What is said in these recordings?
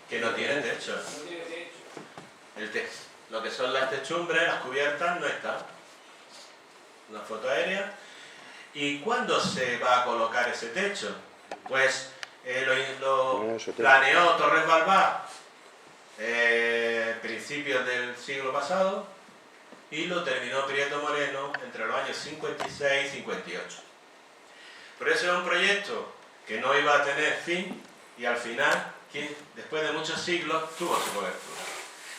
que no tiene techo. Lo que son las techumbres, las cubiertas, no están. Una foto aérea. ¿Y cuándo se va a colocar ese techo? Pues lo planeó Torres Balbás principios del siglo pasado y lo terminó Prieto Moreno entre los años 56 y 58. Pero ese es un proyecto que no iba a tener fin y al final, después de muchos siglos, tuvo su cobertura.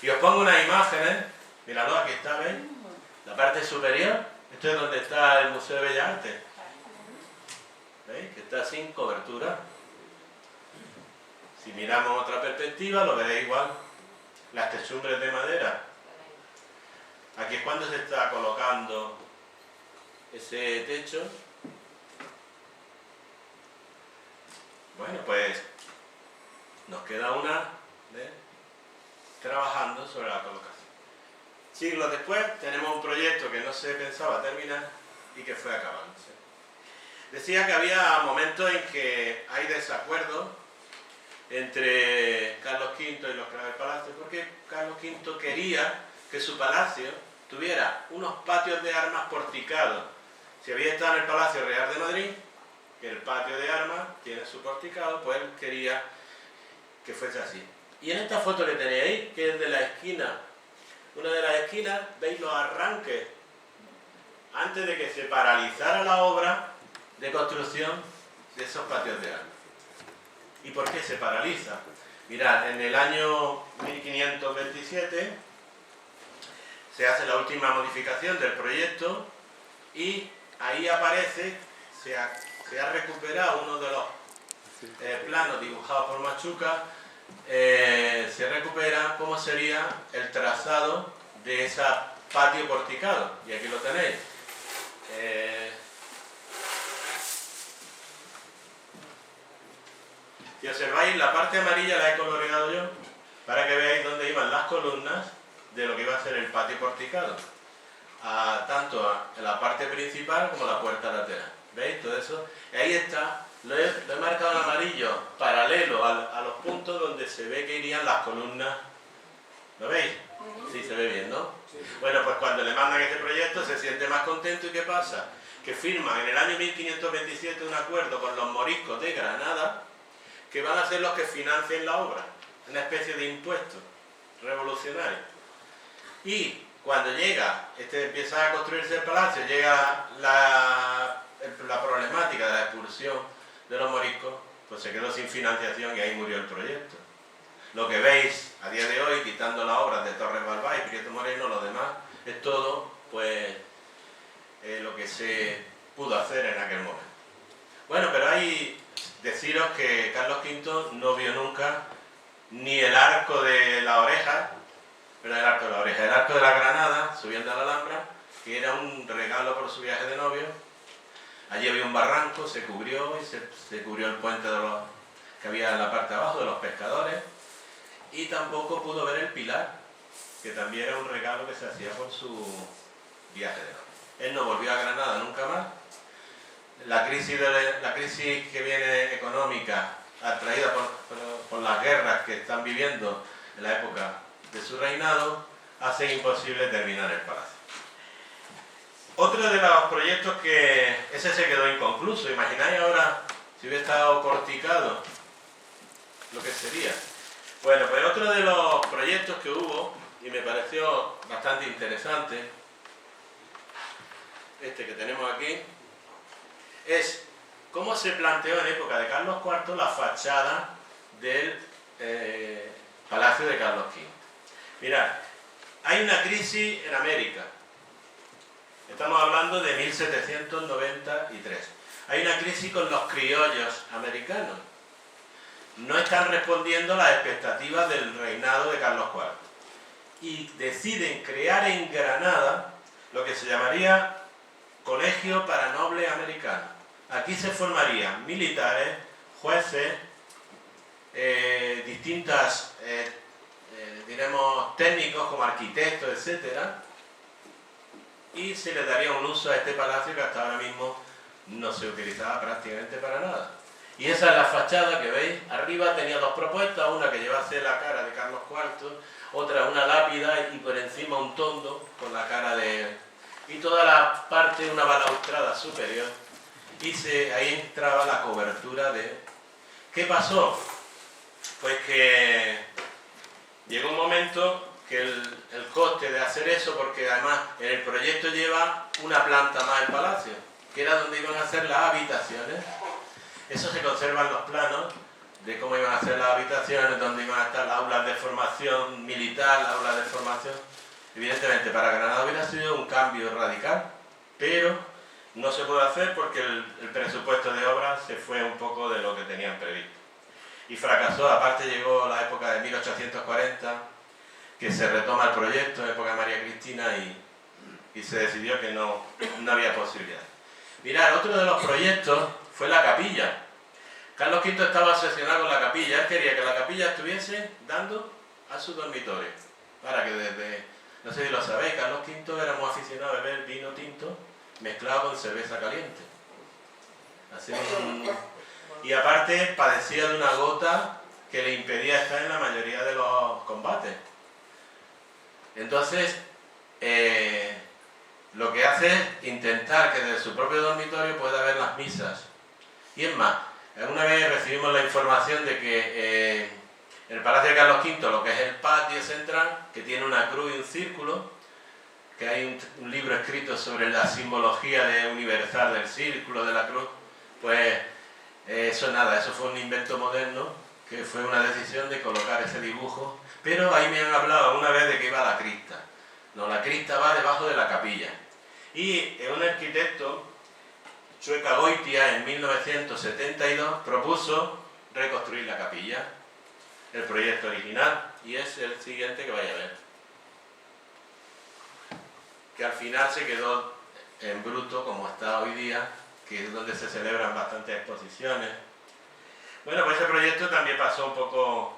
Y os pongo unas imágenes, míralo, aquí está, ¿veis? La parte superior, esto es donde está el Museo de Bellas Artes. ¿Veis? Que está sin cobertura. Si miramos otra perspectiva, lo veréis igual. Las techumbres de madera. Aquí es cuando se está colocando ese techo. Bueno, pues nos queda una trabajando sobre la colocación. Siglos después tenemos un proyecto que no se pensaba terminar y que fue acabándose. Decía que había momentos en que hay desacuerdo entre Carlos V y los Clavel Palacios, porque Carlos V quería que su palacio tuviera unos patios de armas porticados. Si había estado en el Palacio Real de Madrid, que el patio de armas tiene su porticado, pues él quería que fuese así. Y en esta foto que tenéis ahí, que es de la esquina, una de las esquinas, veis los arranques antes de que se paralizara la obra de construcción de esos patios de armas. ¿Y por qué se paraliza? Mirad, en el año 1527 se hace la última modificación del proyecto y ahí aparece, se ha recuperado uno de los planos dibujados por Machuca, se recupera cómo sería el trazado de ese patio porticado. Y aquí lo tenéis. Si observáis, la parte amarilla la he coloreado yo para que veáis dónde iban las columnas de lo que iba a ser el patio porticado, tanto en la parte principal como la puerta lateral. ¿Veis todo eso? Y ahí está, lo he marcado en amarillo paralelo a los puntos donde se ve que irían las columnas. ¿Lo veis? Sí, se ve bien, ¿no? Sí. Bueno, pues cuando le mandan este proyecto se siente más contento. ¿Y qué pasa? Que firman en el año 1527 un acuerdo con los moriscos de Granada, que van a ser los que financien la obra, una especie de impuesto revolucionario. Y cuando empieza a construirse el palacio, llega la problemática de la expulsión de los moriscos, pues se quedó sin financiación y ahí murió el proyecto. Lo que veis a día de hoy, quitando las obras de Torres Balbás y Prieto Moreno, lo demás es todo, pues, lo que se pudo hacer en aquel momento. Bueno, pero hay deciros que Carlos V no vio nunca ni el arco de la oreja, el arco de la Granada, subiendo a la Alhambra, que era un regalo por su viaje de novio. Allí había un barranco, se cubrió y se cubrió el puente que había en la parte de abajo de los pescadores, y tampoco pudo ver el pilar, que también era un regalo que se hacía por su viaje de novio. Él no volvió a Granada nunca más. La crisis que viene económica, atraída por las guerras que están viviendo en la época de su reinado, hace imposible terminar el palacio. Otro de los proyectos ese se quedó inconcluso. Imagináis ahora si hubiera estado porticado, lo que sería. Bueno, pues otro de los proyectos que hubo, y me pareció bastante interesante, este que tenemos aquí, es cómo se planteó en época de Carlos IV la fachada del Palacio de Carlos V. Mirad, hay una crisis en América. Estamos hablando de 1793. Hay una crisis con los criollos americanos. No están respondiendo a las expectativas del reinado de Carlos IV. Y deciden crear en Granada lo que se llamaría Colegio para Nobles Americanos. Aquí se formarían militares, jueces, distintas, diremos, técnicos como arquitectos, etcétera, y se le daría un uso a este palacio que hasta ahora mismo no se utilizaba prácticamente para nada. Y esa es la fachada que veis. Arriba tenía dos propuestas, una que llevase la cuarto, otra una lápida y por encima un tondo con la cara de él. Y toda la parte una balaustrada superior. Y ahí entraba la cobertura de... ¿Qué pasó? Pues que llegó un momento que el coste de hacer eso, porque además en el proyecto lleva una planta más el palacio, que era donde iban a hacer las habitaciones. Eso se conserva en los planos de cómo iban a ser las habitaciones, donde iban a estar las aulas de formación militar, las aulas de formación. Evidentemente para Granada hubiera sido un cambio radical, pero no se puede hacer porque el presupuesto de obras se fue un poco de lo que tenían previsto. Y fracasó, aparte llegó la época de 1840, que se retoma el proyecto, en época de María Cristina, y se decidió que no había posibilidad. Mirad, otro de los proyectos fue la capilla. Carlos V estaba obsesionado con la capilla, él quería que la capilla estuviese dando a su dormitorio, para que desde, no sé si lo sabéis, Carlos V era muy aficionado a beber vino tinto mezclado con cerveza caliente. Así y aparte padecía de una gota que le impedía estar en la mayoría de los combates. Entonces, lo que hace es intentar que desde su propio dormitorio pueda ver las misas. Y es más, alguna vez recibimos la información de que en el Palacio de Carlos V, lo que es el patio central, que tiene una cruz y un círculo, que hay un libro escrito sobre la simbología universal del círculo, de la cruz, pues eso nada, eso fue un invento moderno, que fue una decisión de colocar ese dibujo, pero ahí me han hablado una vez de que iba la crista. No, la crista va debajo de la capilla. Y un arquitecto, Chueca Goitia, en 1972, propuso reconstruir la capilla, el proyecto original, y es el siguiente que vaya a ver. Que al final se quedó en bruto como está hoy día, que es donde se celebran bastantes exposiciones. Bueno, pues ese proyecto también pasó un poco...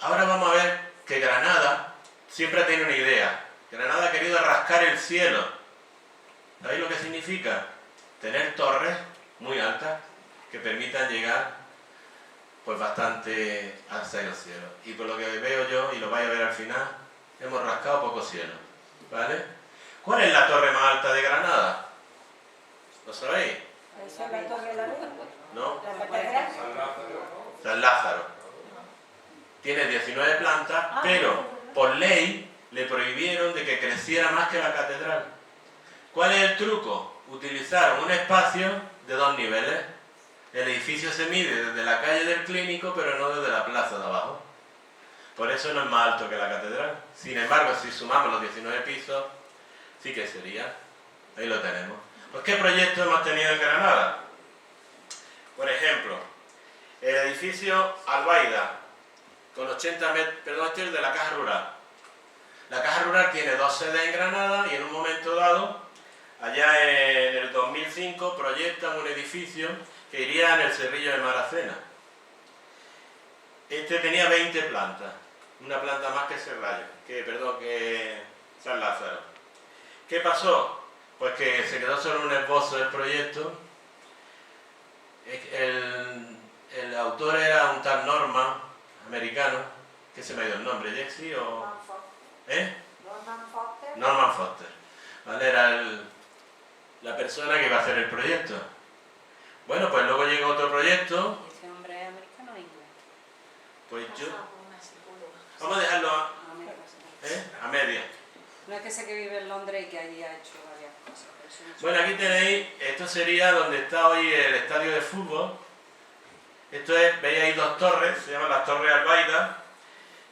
Ahora vamos a ver que Granada siempre ha tenido una idea. Granada ha querido rascar el cielo. ¿Sabéis lo que significa? Tener torres muy altas que permitan llegar pues bastante hacia el cielo. Y por lo que veo yo, y lo vais a ver al final, hemos rascado poco cielo. ¿Vale? ¿Cuál es la torre más alta de Granada? ¿Lo sabéis? ¿Esa es la Torre de la Luz? ¿No? ¿La catedral? San Lázaro. Tiene 19 plantas, pero por ley le prohibieron de que creciera más que la catedral. ¿Cuál es el truco? Utilizaron un espacio de 2 niveles. El edificio se mide desde la calle del Clínico, pero no desde la plaza de abajo. Por eso no es más alto que la catedral. Sin embargo, si sumamos los 19 pisos, sí que sería. Ahí lo tenemos. Pues, ¿qué proyectos hemos tenido en Granada? Por ejemplo, el edificio Albaida, con 80 metros, perdón, este es de la Caja Rural. La Caja Rural tiene 2 sedes en Granada y en un momento dado, allá en el 2005, proyectan un edificio que iría en el Cerrillo de Maracena. Este tenía 20 plantas, una planta más que que San Lázaro. ¿Qué pasó? Pues que se quedó solo un esbozo del proyecto. El autor era un tal Norman, americano, que se me ha ido el nombre, Jexy o... Norman Foster. Norman Foster. ¿Vale? Era la persona que iba a hacer el proyecto. Bueno, pues luego llegó otro proyecto. ¿Y ese hombre es americano o inglés? Pues yo... Vamos a dejarlo a media. No es que sé que vive en Londres y que allí ha hecho varias cosas. Bueno, aquí tenéis, esto sería donde está hoy el estadio de fútbol. Esto es, veis ahí 2 torres, se llaman las Torres Albaida,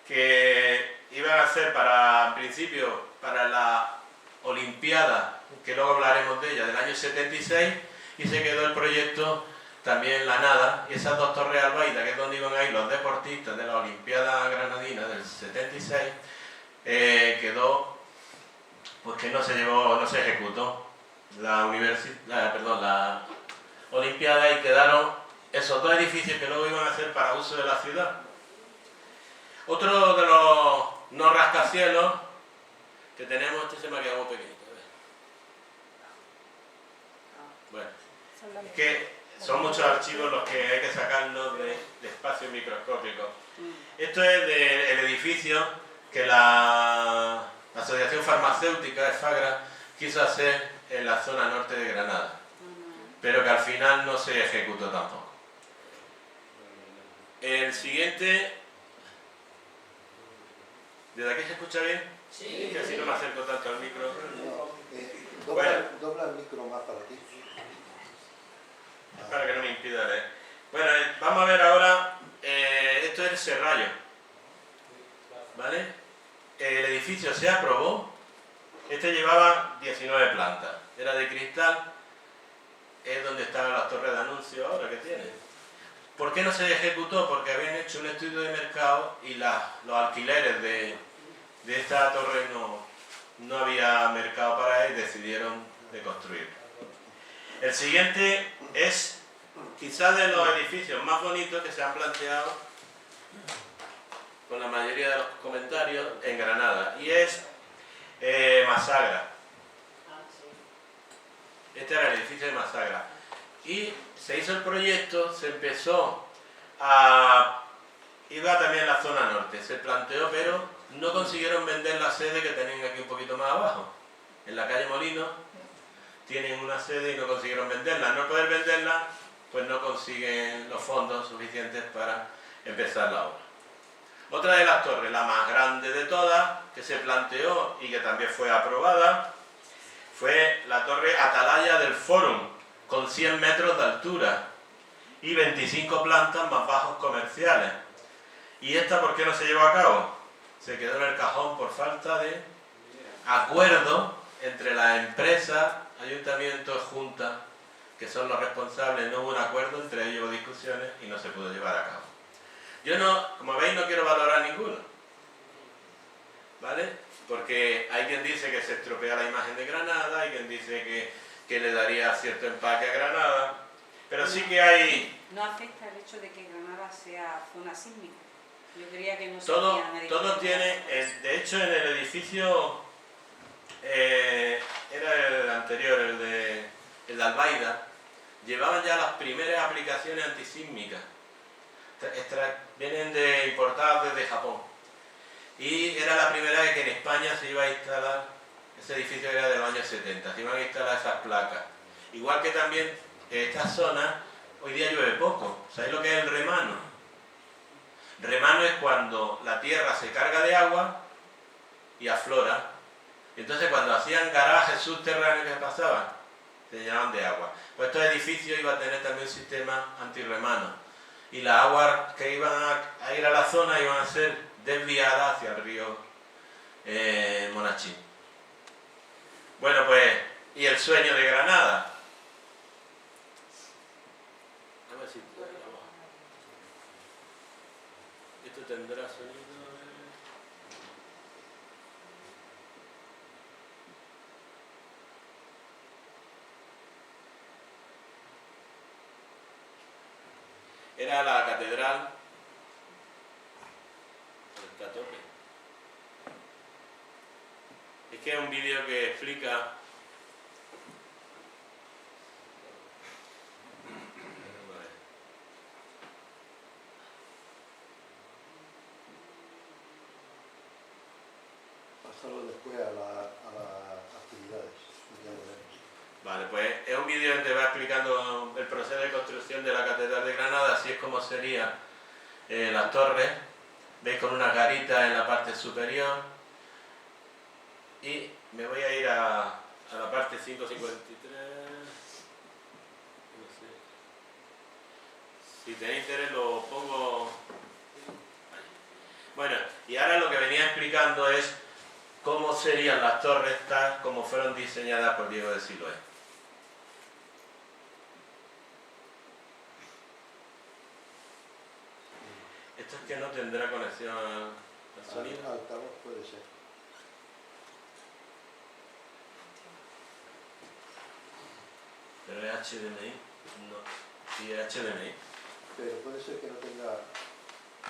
que iban a ser en principio, para la Olimpiada, que luego hablaremos de ella, del año 76, y se quedó el proyecto también en la nada, y esas 2 Torres Albaida, que es donde iban a ir los deportistas de la Olimpiada Granadina del 76, quedó, pues que no se ejecutó la Olimpiada, y quedaron esos 2 edificios que luego iban a ser para uso de la ciudad. Otro de los no rascacielos que tenemos, este se me ha quedado muy pequeñito. Bueno, es que son muchos archivos los que hay que sacarlos de espacio microscópico. Esto es del edificio que la Asociación Farmacéutica de Fagra quiso hacer en la zona norte de Granada, pero que al final no se ejecutó tampoco. El siguiente... ¿Desde aquí se escucha bien? Sí. Que así no me acerco tanto al micro. No, dobla el micro más para ti. Para que no me impida leer. Bueno, vamos a ver ahora, esto es el serrallo, ¿vale? El edificio se aprobó, este llevaba 19 plantas, era de cristal, es donde estaban las torres de anuncio ahora que tiene. ¿Por qué no se ejecutó? Porque habían hecho un estudio de mercado y los alquileres de esta torre no había mercado para él y decidieron de construir. El siguiente es quizás de los edificios más bonitos que se han planteado con la mayoría de los comentarios en Granada, y es Masagra. Este era el edificio de Masagra. Y se hizo el proyecto, se empezó a... iba también a la zona norte, se planteó, pero no consiguieron vender la sede que tenían aquí un poquito más abajo, en la calle Molino. Tienen una sede y no consiguieron venderla. Al no poder venderla, pues no consiguen los fondos suficientes para empezar la obra. Otra de las torres, la más grande de todas, que se planteó y que también fue aprobada, fue la torre Atalaya del Fórum, con 100 metros de altura y 25 plantas más bajos comerciales. ¿Y esta por qué no se llevó a cabo? Se quedó en el cajón por falta de acuerdo entre las empresas, ayuntamientos, juntas, que son los responsables. No hubo un acuerdo, entre ellos hubo discusiones y no se pudo llevar a cabo. Yo no, como veis, no quiero valorar ninguno, ¿vale? Porque hay quien dice que se estropea la imagen de Granada, hay quien dice que le daría cierto empaque a Granada, pero sí que hay... No afecta el hecho de que Granada sea zona sísmica. Yo creía que no se todo tiene, de hecho en el edificio, era el anterior, el de Albaida, llevaban ya las primeras aplicaciones antisísmicas, vienen importadas desde Japón, y era la primera vez que en España se iba a instalar, ese edificio era de los años 70, se iban a instalar esas placas. Igual que también esta zona, hoy día llueve poco. ¿Sabéis lo que es el remano? Remano es cuando la tierra se carga de agua y aflora. Entonces cuando hacían garajes subterráneos que pasaban, se llenaban de agua. Pues estos edificios iban a tener también un sistema antirremano. Y las aguas que iban a ir a la zona iban a ser desviadas hacia el río Monachín. Bueno, pues, y el sueño de Granada. A ver si esto tendrá sonido. Era la catedral del Catope. Es que es un vídeo que explica... Pasarlo después a las actividades. Vale, pues es un vídeo donde va explicando el proceso de construcción de la Catedral de Granada, así es como sería las torres. Veis con una garita en la parte superior. Y me voy a ir a la parte 553. No sé. Si tenéis interés lo pongo. Bueno, y ahora lo que venía explicando es cómo serían las torres tal como fueron diseñadas por Diego de Siloé. Esto es que no tendrá conexión al sonido. Altavoz puede ser. Pero es HDMI. No. Sí, es HDMI. Pero puede ser que no tenga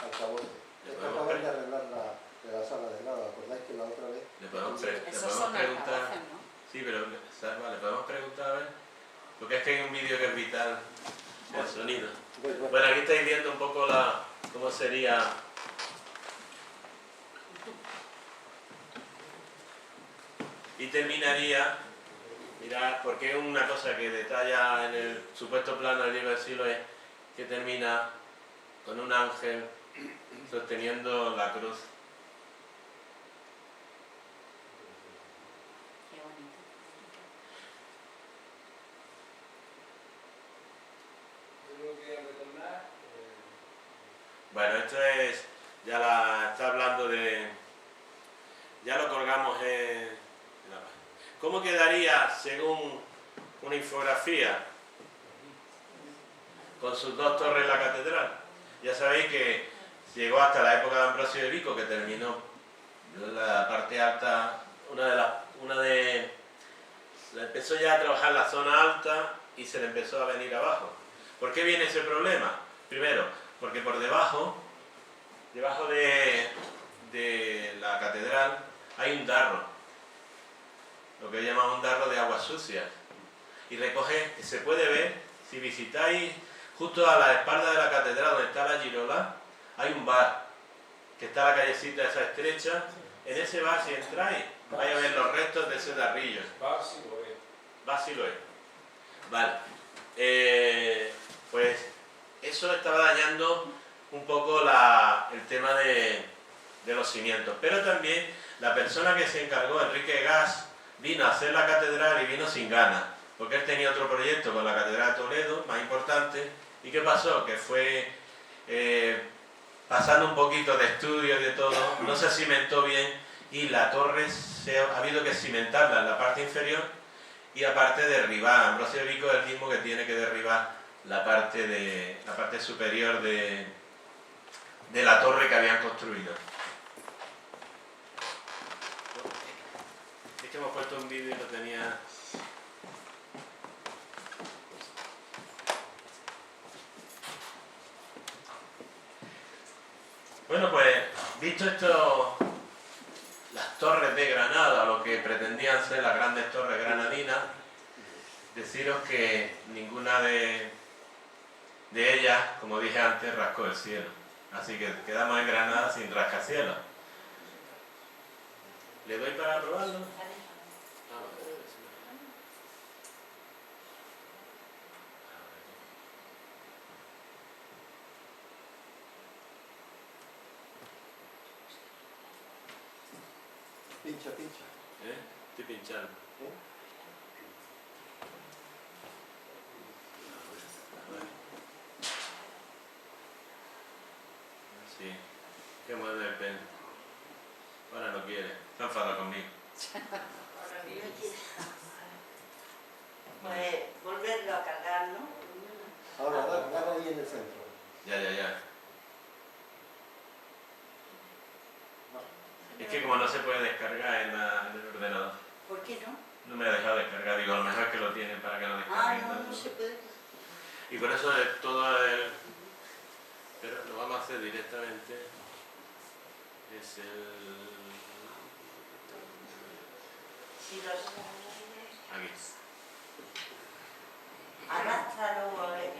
altavoz. Le Es que podemos acaban de arreglar la sala de grado. ¿Acordáis que la otra vez? Le podemos Esos son preguntar. altavoces, ¿no? Sí, pero Salva, le podemos preguntar a ver. Porque es que hay un vídeo que es vital el sonido. Bueno, aquí estáis viendo un poco cómo sería y terminaría, mirad, porque es una cosa que detalla en el supuesto plano del libro de Siloé, que termina con un ángel sosteniendo la cruz. Qué bonito. Bueno, esto es, está hablando de, ya lo colgamos en la página. ¿Cómo quedaría según una infografía con sus dos torres la catedral? Ya sabéis que llegó hasta la época de Ambrosio de Vico, que terminó la parte alta, empezó ya a trabajar la zona alta y se le empezó a venir abajo. ¿Por qué viene ese problema? Primero, porque por debajo de la catedral hay un darro, lo que llamamos un darro de aguas sucias, y recoge, se puede ver, si visitáis justo a la espalda de la catedral donde está la girola, hay un bar, que está la callecita esa estrecha. En ese bar, si entráis, vais a ver los restos de ese darrillo. Bar Siloé. Vale. Pues eso estaba dañando un poco el tema de los cimientos. Pero también la persona que se encargó, Enrique Gas, vino a hacer la catedral y vino sin ganas, porque él tenía otro proyecto con la catedral de Toledo, más importante. ¿Y qué pasó? Que fue pasando un poquito de estudio y de todo, no se cimentó bien y la torre ha habido que cimentarla en la parte inferior y aparte derribar. Ambrosio de Vico es el mismo que tiene que derribar la parte superior de la torre que habían construido. Es que hemos puesto un vídeo y lo tenía... Bueno, pues, visto esto, las torres de Granada, lo que pretendían ser las grandes torres granadinas, deciros que ninguna de ellas, como dije antes, rascó el cielo. Así que quedamos en Granada sin rascacielos. ¿Le doy para probarlo? Pincha. Estoy pinchando. Sí. ¿Qué mueve el pen? Ahora no quiere. Está enfadado conmigo. Pues volverlo a cargar, ¿no? Ahora, dale ahí en el centro. Ya. Es que como no se puede descargar en el ordenador. ¿Por qué no? No me ha dejado descargar. Digo, a lo mejor es que lo tienen para que lo descarguen. No se puede. Y por eso es todo el... Pero lo vamos a hacer directamente. Es el... Si los... Aquí. Arrástralo a ver.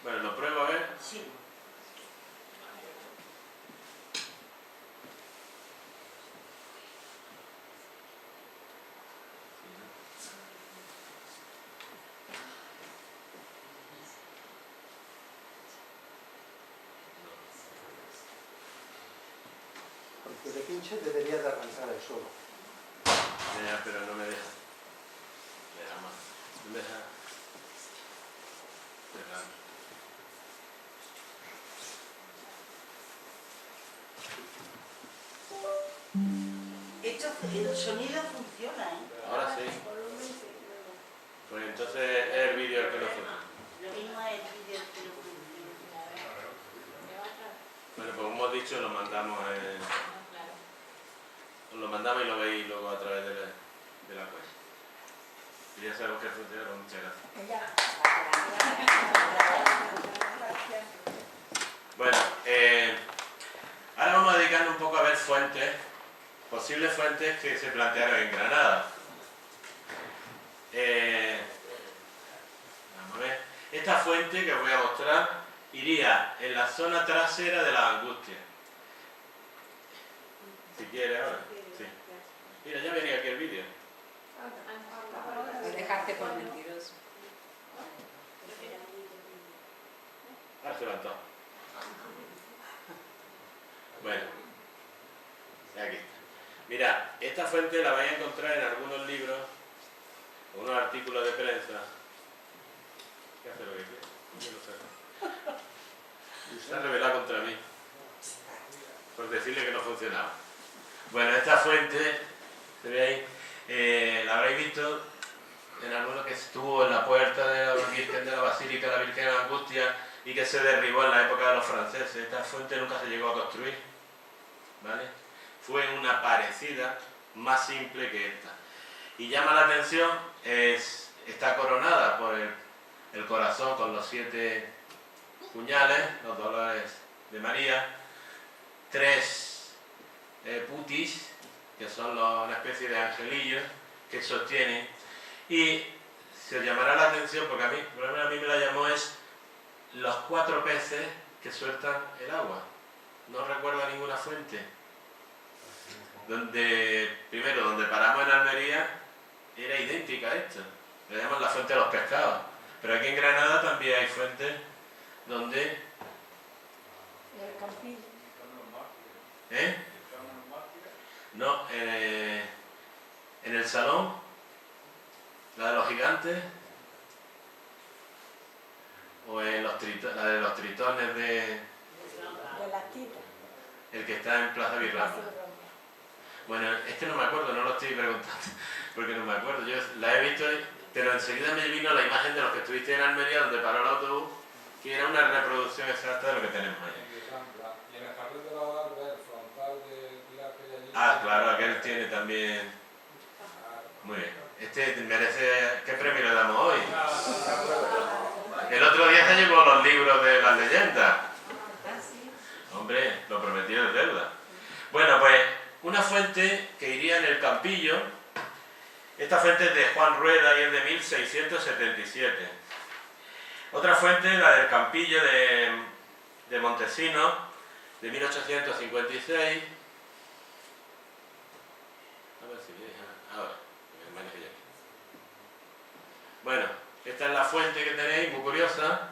Bueno, lo pruebo a ver. Sí. Porque de pinche debería de arrancar el solo. Ya, pero no me deja. Me deja más. Me deja. El sonido funciona, ¿eh? Ahora sí. Pues entonces es el vídeo el que no funciona. Lo mismo es el vídeo que no funciona. Bueno, pues como hemos dicho, lo mandamos os lo mandamos y lo veis luego a través de la web. Y ya sabemos que funciona, pues muchas gracias. Bueno, ahora vamos a dedicarnos un poco a ver fuentes, posibles fuentes que se plantearon en Granada. Vamos a ver. Esta fuente que os voy a mostrar iría en la zona trasera de la Angustia. Si quiere ahora. Sí. Mira, ya venía aquí el vídeo. Lo dejaste por mentiroso. Ahora se levantó. Bueno, aquí está. Mira, esta fuente la vais a encontrar en algunos libros, o unos artículos de prensa. ¿Qué hace lo que quiere? Yo no sé. Se ha rebelado contra mí por decirle que no funcionaba. Bueno, esta fuente, ¿se ve ahí? La habréis visto en alguno que estuvo en la puerta de la Virgen de la Basílica, la Virgen de la Angustia, y que se derribó en la época de los franceses. Esta fuente nunca se llegó a construir, ¿vale? Fue una parecida, más simple que esta. Y llama la atención, está coronada por el corazón con los 7 puñales, los dolores de María, 3 putis, que son una especie de angelillos que sostienen. Y se os llamará la atención, porque a mí, por lo menos a mí me la llamó, es los 4 peces que sueltan el agua. No recuerdo ninguna fuente. Primero, donde paramos en Almería, era idéntica a esta. Le llaman la fuente de los pescados. Pero aquí en Granada también hay fuentes donde... El campillo. ¿Eh? No, en el salón, la de los gigantes, o en la de los tritones De las titas. el que está en Plaza Virrama. Bueno, este no me acuerdo, no lo estoy preguntando, porque no me acuerdo. Yo la he visto, pero enseguida me vino la imagen de los que estuviste en Almería, donde paró el autobús, que era una reproducción exacta de lo que tenemos ahí. Y en el jardín de la Barba, el frontal de Pilar que hay allí. Ah, claro, aquel tiene también... Muy bien. Este merece... ¿Qué premio le damos hoy? El otro día se llevó los libros de las leyendas. Hombre, lo prometido es deuda. Bueno, pues una fuente que iría en el Campillo. Esta fuente es de Juan Rueda y es de 1677. Otra fuente, la del Campillo de Montesinos, de 1856. A ver si viene. Ahora, que me maneje ya aquí. Bueno, esta es la fuente que tenéis, muy curiosa.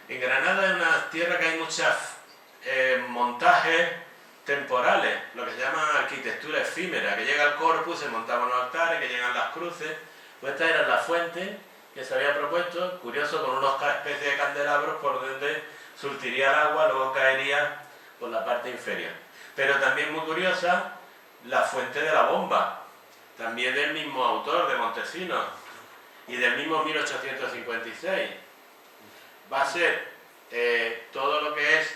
En Granada es una tierra que hay muchos montajes temporales, lo que se llama arquitectura efímera, que llega el corpus, se montaban los altares, que llegan las cruces. Pues esta era la fuente que se había propuesto, curioso, con unos especies de candelabros por donde surtiría el agua, luego caería por la parte inferior. Pero también muy curiosa, la fuente de la bomba, también del mismo autor, de Montesinos, y del mismo 1856. Va a ser todo lo que es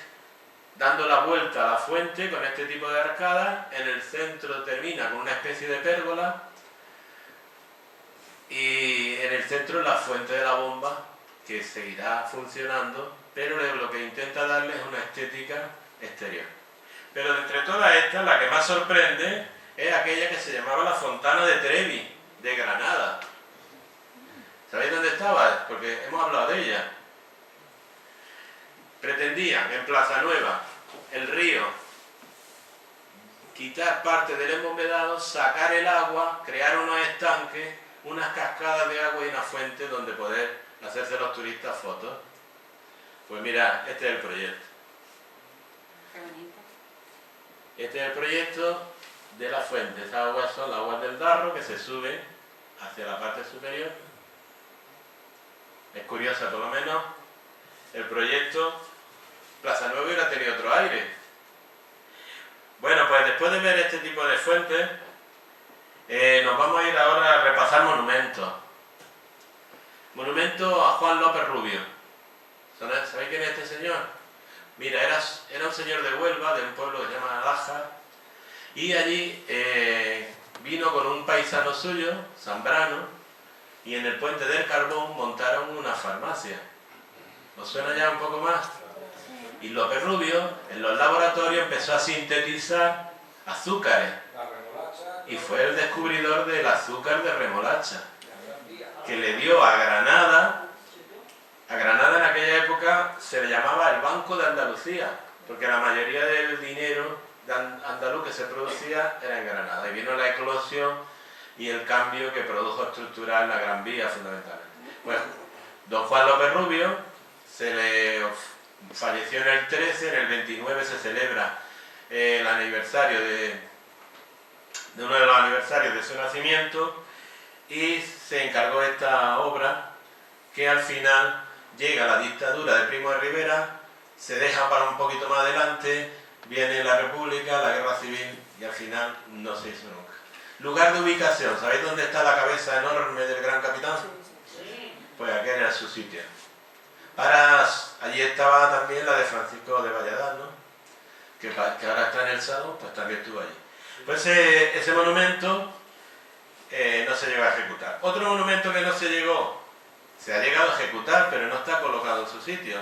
dando la vuelta a la fuente con este tipo de arcadas. En el centro termina con una especie de pérgola y en el centro la fuente de la bomba, que seguirá funcionando, pero lo que intenta darle es una estética exterior. Pero de entre todas estas, la que más sorprende es aquella que se llamaba la Fontana de Trevi, de Granada. ¿Sabéis dónde estaba? Porque hemos hablado de ella. Pretendían en Plaza Nueva, el río, quitar parte del embomedado, sacar el agua, crear unos estanques, unas cascadas de agua y una fuente donde poder hacerse los turistas fotos. Pues mirad, este es el proyecto. Qué bonito. Este es el proyecto de la fuente. Esas aguas son las aguas del Darro que se suben hacia la parte superior. Es curiosa por lo menos. El proyecto Plaza Nueva hubiera tenido otro aire. Bueno, pues después de ver este tipo de fuentes, nos vamos a ir ahora a repasar monumentos. Monumento a Juan López Rubio. ¿Sabéis quién es este señor? Mira, era un señor de Huelva, de un pueblo que se llama Alaja, y allí vino con un paisano suyo, Zambrano, y en el Puente del Carbón montaron una farmacia. ¿Os suena ya un poco más? Y López Rubio, en los laboratorios, empezó a sintetizar azúcares. La remolacha. Y fue el descubridor del azúcar de remolacha, que le dio a Granada. A Granada en aquella época se le llamaba el Banco de Andalucía, porque la mayoría del dinero andaluz que se producía era en Granada. Y vino la eclosión y el cambio que produjo estructural la Gran Vía fundamentalmente. Pues don Juan López Rubio falleció en el 13, en el 29 se celebra el aniversario de uno de los aniversarios de su nacimiento y se encargó esta obra que al final llega la dictadura de Primo de Rivera, se deja para un poquito más adelante, viene la República, la Guerra Civil y al final no se hizo nunca. Lugar de ubicación, ¿sabéis dónde está la cabeza enorme del gran capitán? Pues aquel era su sitio. Allí estaba también la de Francisco de Valladolid, ¿no? que ahora está en el Salón, pues también estuvo allí. Pues ese monumento no se llegó a ejecutar. Otro monumento que no se ha llegado a ejecutar, pero no está colocado en su sitio.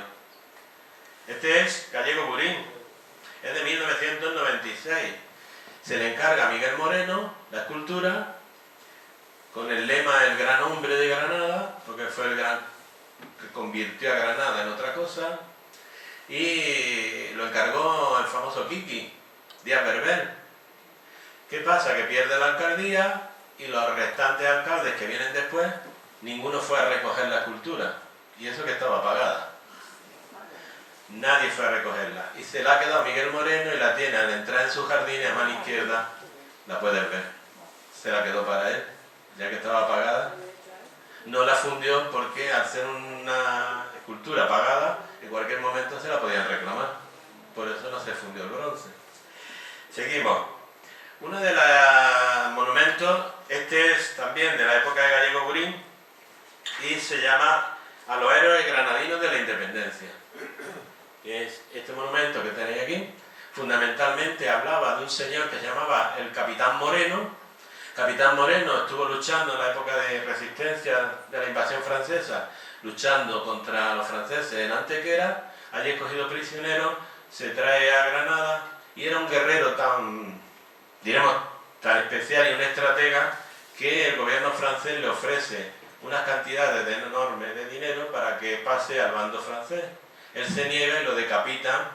Este es Gallego Burín, es de 1996. Se le encarga a Miguel Moreno la escultura, con el lema El gran hombre de Granada, porque fue el gran que convirtió a Granada en otra cosa, y lo encargó el famoso Kiki, Díaz Berber. ¿Qué pasa? Que pierde la alcaldía y los restantes alcaldes que vienen después, ninguno fue a recoger la escultura, y eso que estaba apagada. Nadie fue a recogerla, y se la ha quedado Miguel Moreno y la tiene al entrar en su jardín a mano izquierda, la puedes ver. Se la quedó para él, ya que estaba apagada. No la fundió porque al ser una escultura apagada, en cualquier momento se la podían reclamar. Por eso no se fundió el bronce. Seguimos. Uno de los monumentos, este es también de la época de Gallego Burín y se llama A los héroes granadinos de la independencia. Es este monumento que tenéis aquí. Fundamentalmente hablaba de un señor que se llamaba el Capitán Moreno. Capitán Moreno estuvo luchando en la época de resistencia de la invasión francesa, luchando contra los franceses en Antequera. Allí es cogido prisionero, se trae a Granada y era un guerrero tan especial y un estratega que el gobierno francés le ofrece unas cantidades enormes de dinero para que pase al bando francés. Él se niega y lo decapitan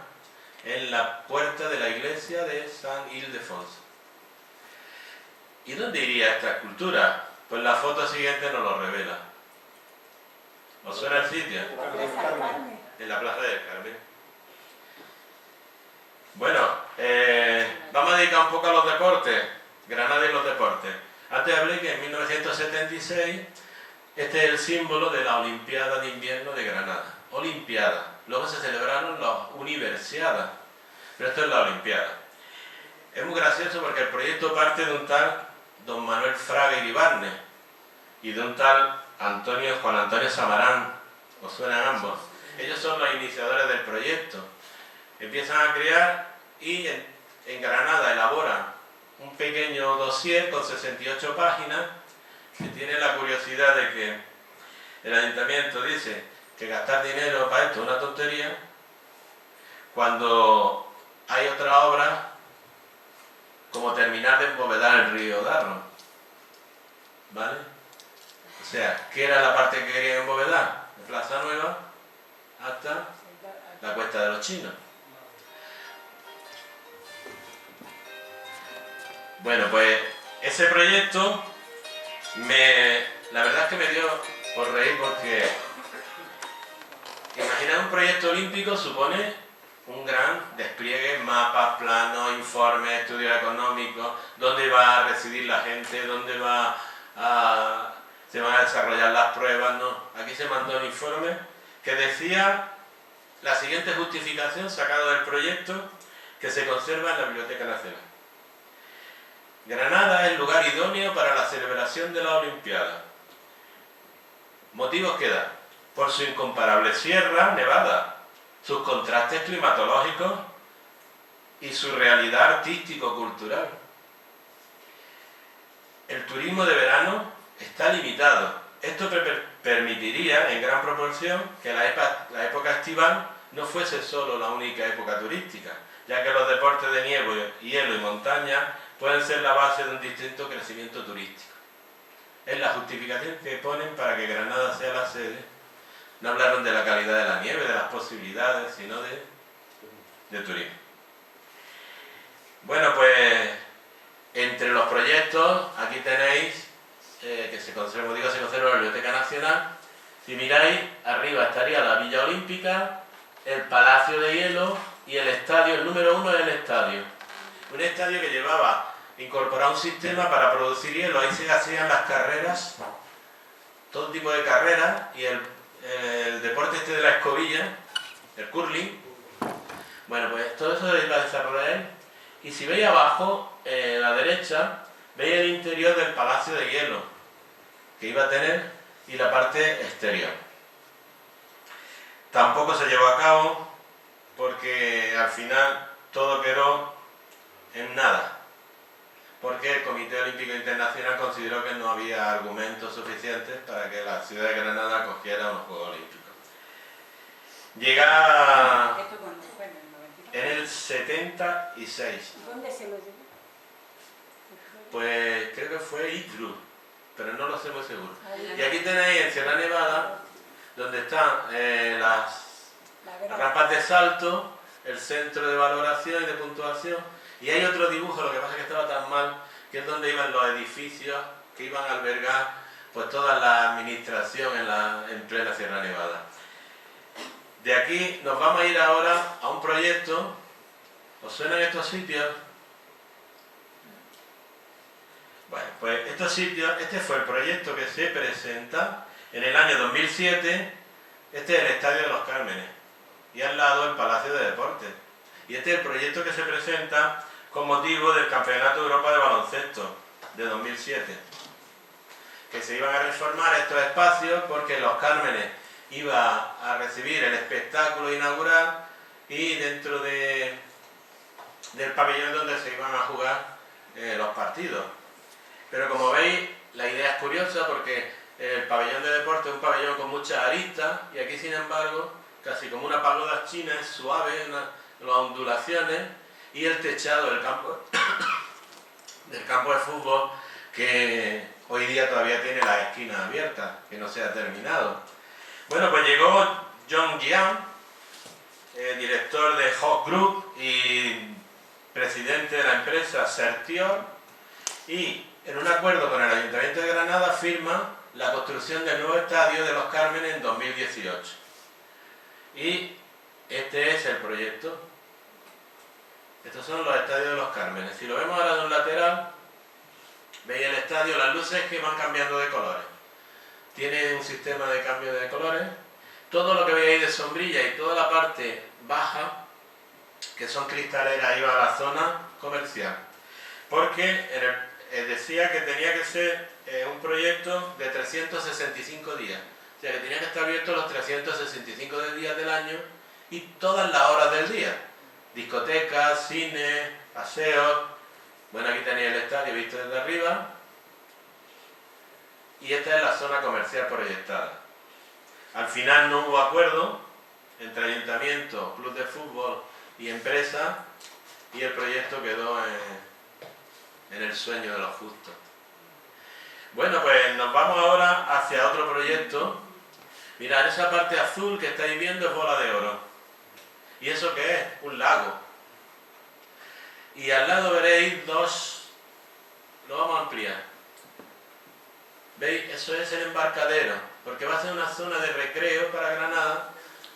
en la puerta de la iglesia de Saint-Ildefonse. ¿Y dónde iría esta escultura? Pues la foto siguiente nos lo revela. ¿Os suena el sitio? En la Plaza del Carmen. Bueno, vamos a dedicar un poco a los deportes. Granada y los deportes. Antes hablé que en 1976 este es el símbolo de la Olimpiada de Invierno de Granada. Olimpiada. Luego se celebraron las Universiadas, pero esto es la Olimpiada. Es muy gracioso porque el proyecto parte de un tal don Manuel Fraga Iribarne y de un tal Juan Antonio Samarán. ¿Os suenan ambos? Ellos son los iniciadores del proyecto. Empiezan a crear y en Granada elaboran un pequeño dossier con 68 páginas que tiene la curiosidad de que el ayuntamiento dice que gastar dinero para esto es una tontería, cuando hay otra obra como terminar de embovedar el río Darro, ¿vale? O sea, ¿qué era la parte que querían embovedar? De Plaza Nueva hasta la Cuesta de los Chinos. Bueno, pues ese proyecto la verdad es que me dio por reír porque imaginar un proyecto olímpico supone un gran despliegue, mapas, planos, informes, estudios económicos, dónde va a residir la gente, dónde se van a desarrollar las pruebas, ¿no? Aquí se mandó un informe que decía la siguiente justificación sacada del proyecto que se conserva en la Biblioteca Nacional. Granada es el lugar idóneo para la celebración de la Olimpiada. Motivos que da: por su incomparable sierra nevada, sus contrastes climatológicos y su realidad artístico-cultural. El turismo de verano está limitado. Esto permitiría en gran proporción que la época estival no fuese solo la única época turística, ya que los deportes de nieve, hielo y montaña pueden ser la base de un distinto crecimiento turístico. Es la justificación que ponen para que Granada sea la sede. No hablaron de la calidad de la nieve, de las posibilidades, sino de turismo. Entonces, como digo, se conserva la Biblioteca Nacional. Si miráis, arriba estaría la Villa Olímpica, el Palacio de Hielo y el estadio, el número 1 es el estadio. Un estadio que llevaba incorporado un sistema para producir hielo, ahí se hacían las carreras, todo tipo de carreras, y el deporte este de la escobilla, el curling. Bueno, pues todo eso se iba a desarrollar él. Y si veis abajo, a la derecha, veis el interior del Palacio de Hielo que iba a tener y la parte exterior. Tampoco se llevó a cabo porque al final todo quedó en nada, porque el Comité Olímpico Internacional consideró que no había argumentos suficientes para que la ciudad de Granada acogiera unos Juegos Olímpicos. Llega ¿Esto cuándo fue? ¿En el 93? en el 76. ¿Dónde se lo llevó? Pues creo que fue Itru, pero no lo sé muy seguro. Ahí, Y aquí tenéis en Sierra Nevada, donde están las la verdad. rampas de salto, el centro de valoración y de puntuación, y hay otro dibujo, lo que pasa es que estaba tan mal, que es donde iban los edificios que iban a albergar pues toda la administración en plena Sierra Nevada. De aquí nos vamos a ir ahora a un proyecto. ¿Os suenan estos sitios? Bueno, pues estos sitios, este fue el proyecto que se presenta en el año 2007. Este es el Estadio de los Cármenes y al lado el Palacio de Deportes. Y este es el proyecto que se presenta con motivo del Campeonato de Europa de Baloncesto de 2007. Que se iban a reformar estos espacios porque los Cármenes iba a recibir el espectáculo inaugural y dentro del pabellón donde se iban a jugar los partidos. Pero como veis, la idea es curiosa porque el pabellón de deporte es un pabellón con muchas aristas y aquí, sin embargo, casi como una pagoda china, es suave, las ondulaciones, y el techado del campo de fútbol, que hoy día todavía tiene las esquinas abiertas, que no se ha terminado. Bueno, pues llegó John Jiang, director de Hawk Group y presidente de la empresa Certior, y en un acuerdo con el Ayuntamiento de Granada firma la construcción del nuevo estadio de los Cármenes en 2018. Y este es el proyecto. Estos son los estadios de los Cármenes. Si lo vemos ahora de un lateral, veis el estadio, las luces que van cambiando de colores. Tiene un sistema de cambio de colores. Todo lo que veis de sombrilla y toda la parte baja, que son cristaleras, iba a la zona comercial. Porque decía que tenía que ser un proyecto de 365 días. O sea, que tenía que estar abierto los 365 días del año y todas las horas del día. Discotecas, cine, paseos. Bueno, aquí tenéis el estadio visto desde arriba. Y esta es la zona comercial proyectada. Al final no hubo acuerdo entre ayuntamiento, club de fútbol y empresa, y el proyecto quedó en el sueño de los justos. Bueno, pues nos vamos ahora hacia otro proyecto. Mirad, esa parte azul que estáis viendo es Bola de Oro. ¿Y eso qué es? Un lago. Y al lado veréis dos, lo vamos a ampliar. ¿Veis? Eso es el embarcadero, porque va a ser una zona de recreo para Granada,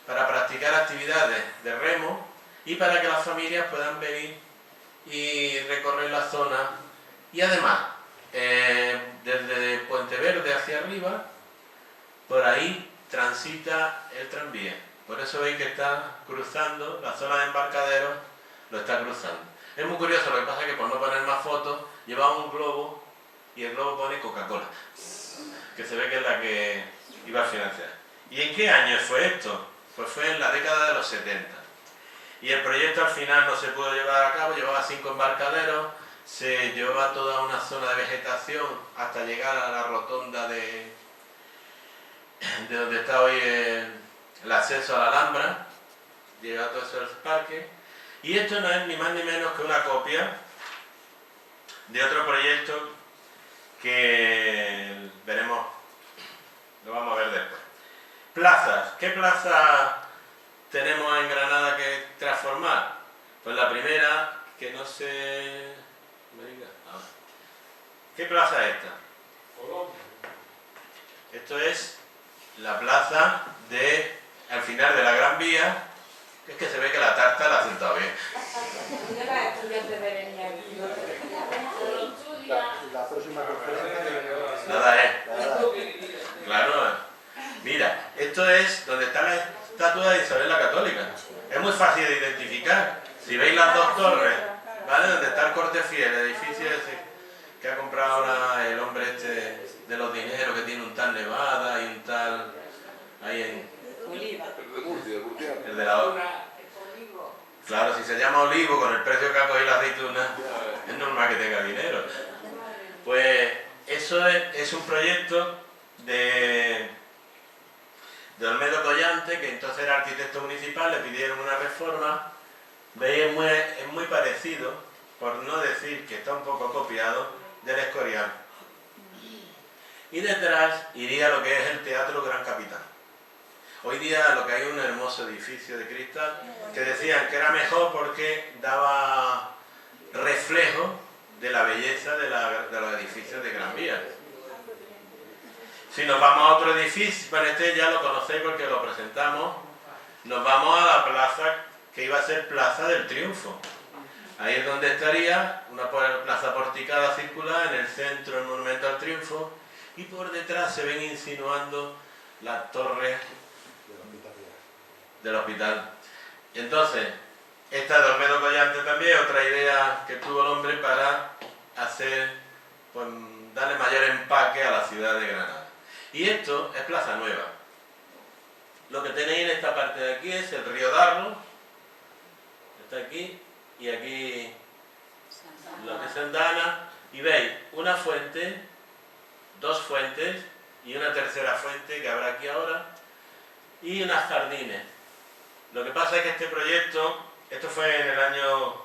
para practicar actividades de remo y para que las familias puedan venir y recorrer la zona. Y además, desde Puente Verde hacia arriba, por ahí transita el tranvía. Por eso veis que está cruzando la zona de embarcadero, lo está cruzando. Es muy curioso, lo que pasa es que por no poner más fotos, llevaba un globo y el globo pone Coca-Cola, que se ve que es la que iba a financiar. ¿Y en qué año fue esto? Pues fue en la década de los 70. Y el proyecto al final no se pudo llevar a cabo, llevaba 5 embarcaderos, se llevaba toda una zona de vegetación hasta llegar a la rotonda de donde está hoy el acceso a la Alhambra, llega todo eso al parque. Y esto no es ni más ni menos que una copia de otro proyecto que veremos, lo vamos a ver después. Plazas. ¿Qué plazas tenemos en Granada que transformar? Pues la primera, que no sé... ¿Qué plaza es esta? Colombia. Esto es la plaza al final de la Gran Vía. Es que se ve que la tarta la ha sentado bien. Yo la estudiante de Leña. La próxima conferencia. Nada es. Nada. Claro. Mira, esto es donde está la estatua de Isabel la Católica. Es muy fácil de identificar. Si veis las dos torres, ¿vale? Donde está el Corte Fiel, el edificio ese que ha comprado ahora el hombre este de los dineros, que tiene un tal Nevada y un tal... ahí en... Oliva. el de la... Claro, si se llama Olivo, con el precio que ha cogido la aceituna, es normal que tenga dinero. Pues eso es un proyecto de Olmedo Collante, que entonces era arquitecto municipal, le pidieron una reforma. Veis, es muy parecido, por no decir que está un poco copiado, del Escorial. Y detrás iría lo que es el Teatro Gran Capitán. Hoy día lo que hay es un hermoso edificio de cristal, que decían que era mejor porque daba reflejo de la belleza de los edificios de Gran Vía. Si nos vamos a otro edificio, bueno, este ya lo conocéis porque lo presentamos, nos vamos a la plaza que iba a ser Plaza del Triunfo. Ahí es donde estaría una plaza porticada circular, en el centro el Monumento al Triunfo, y por detrás se ven insinuando las torres del hospital. Entonces, esta de Olmedo Collante también, otra idea que tuvo el hombre para hacer, pues, darle mayor empaque a la ciudad de Granada. Y esto es Plaza Nueva. Lo que tenéis en esta parte de aquí es el río Darro, está aquí, y aquí lo que es Santana, y veis una fuente, dos fuentes, y una tercera fuente que habrá aquí ahora, y unos jardines. Lo que pasa es que este proyecto, esto fue en el año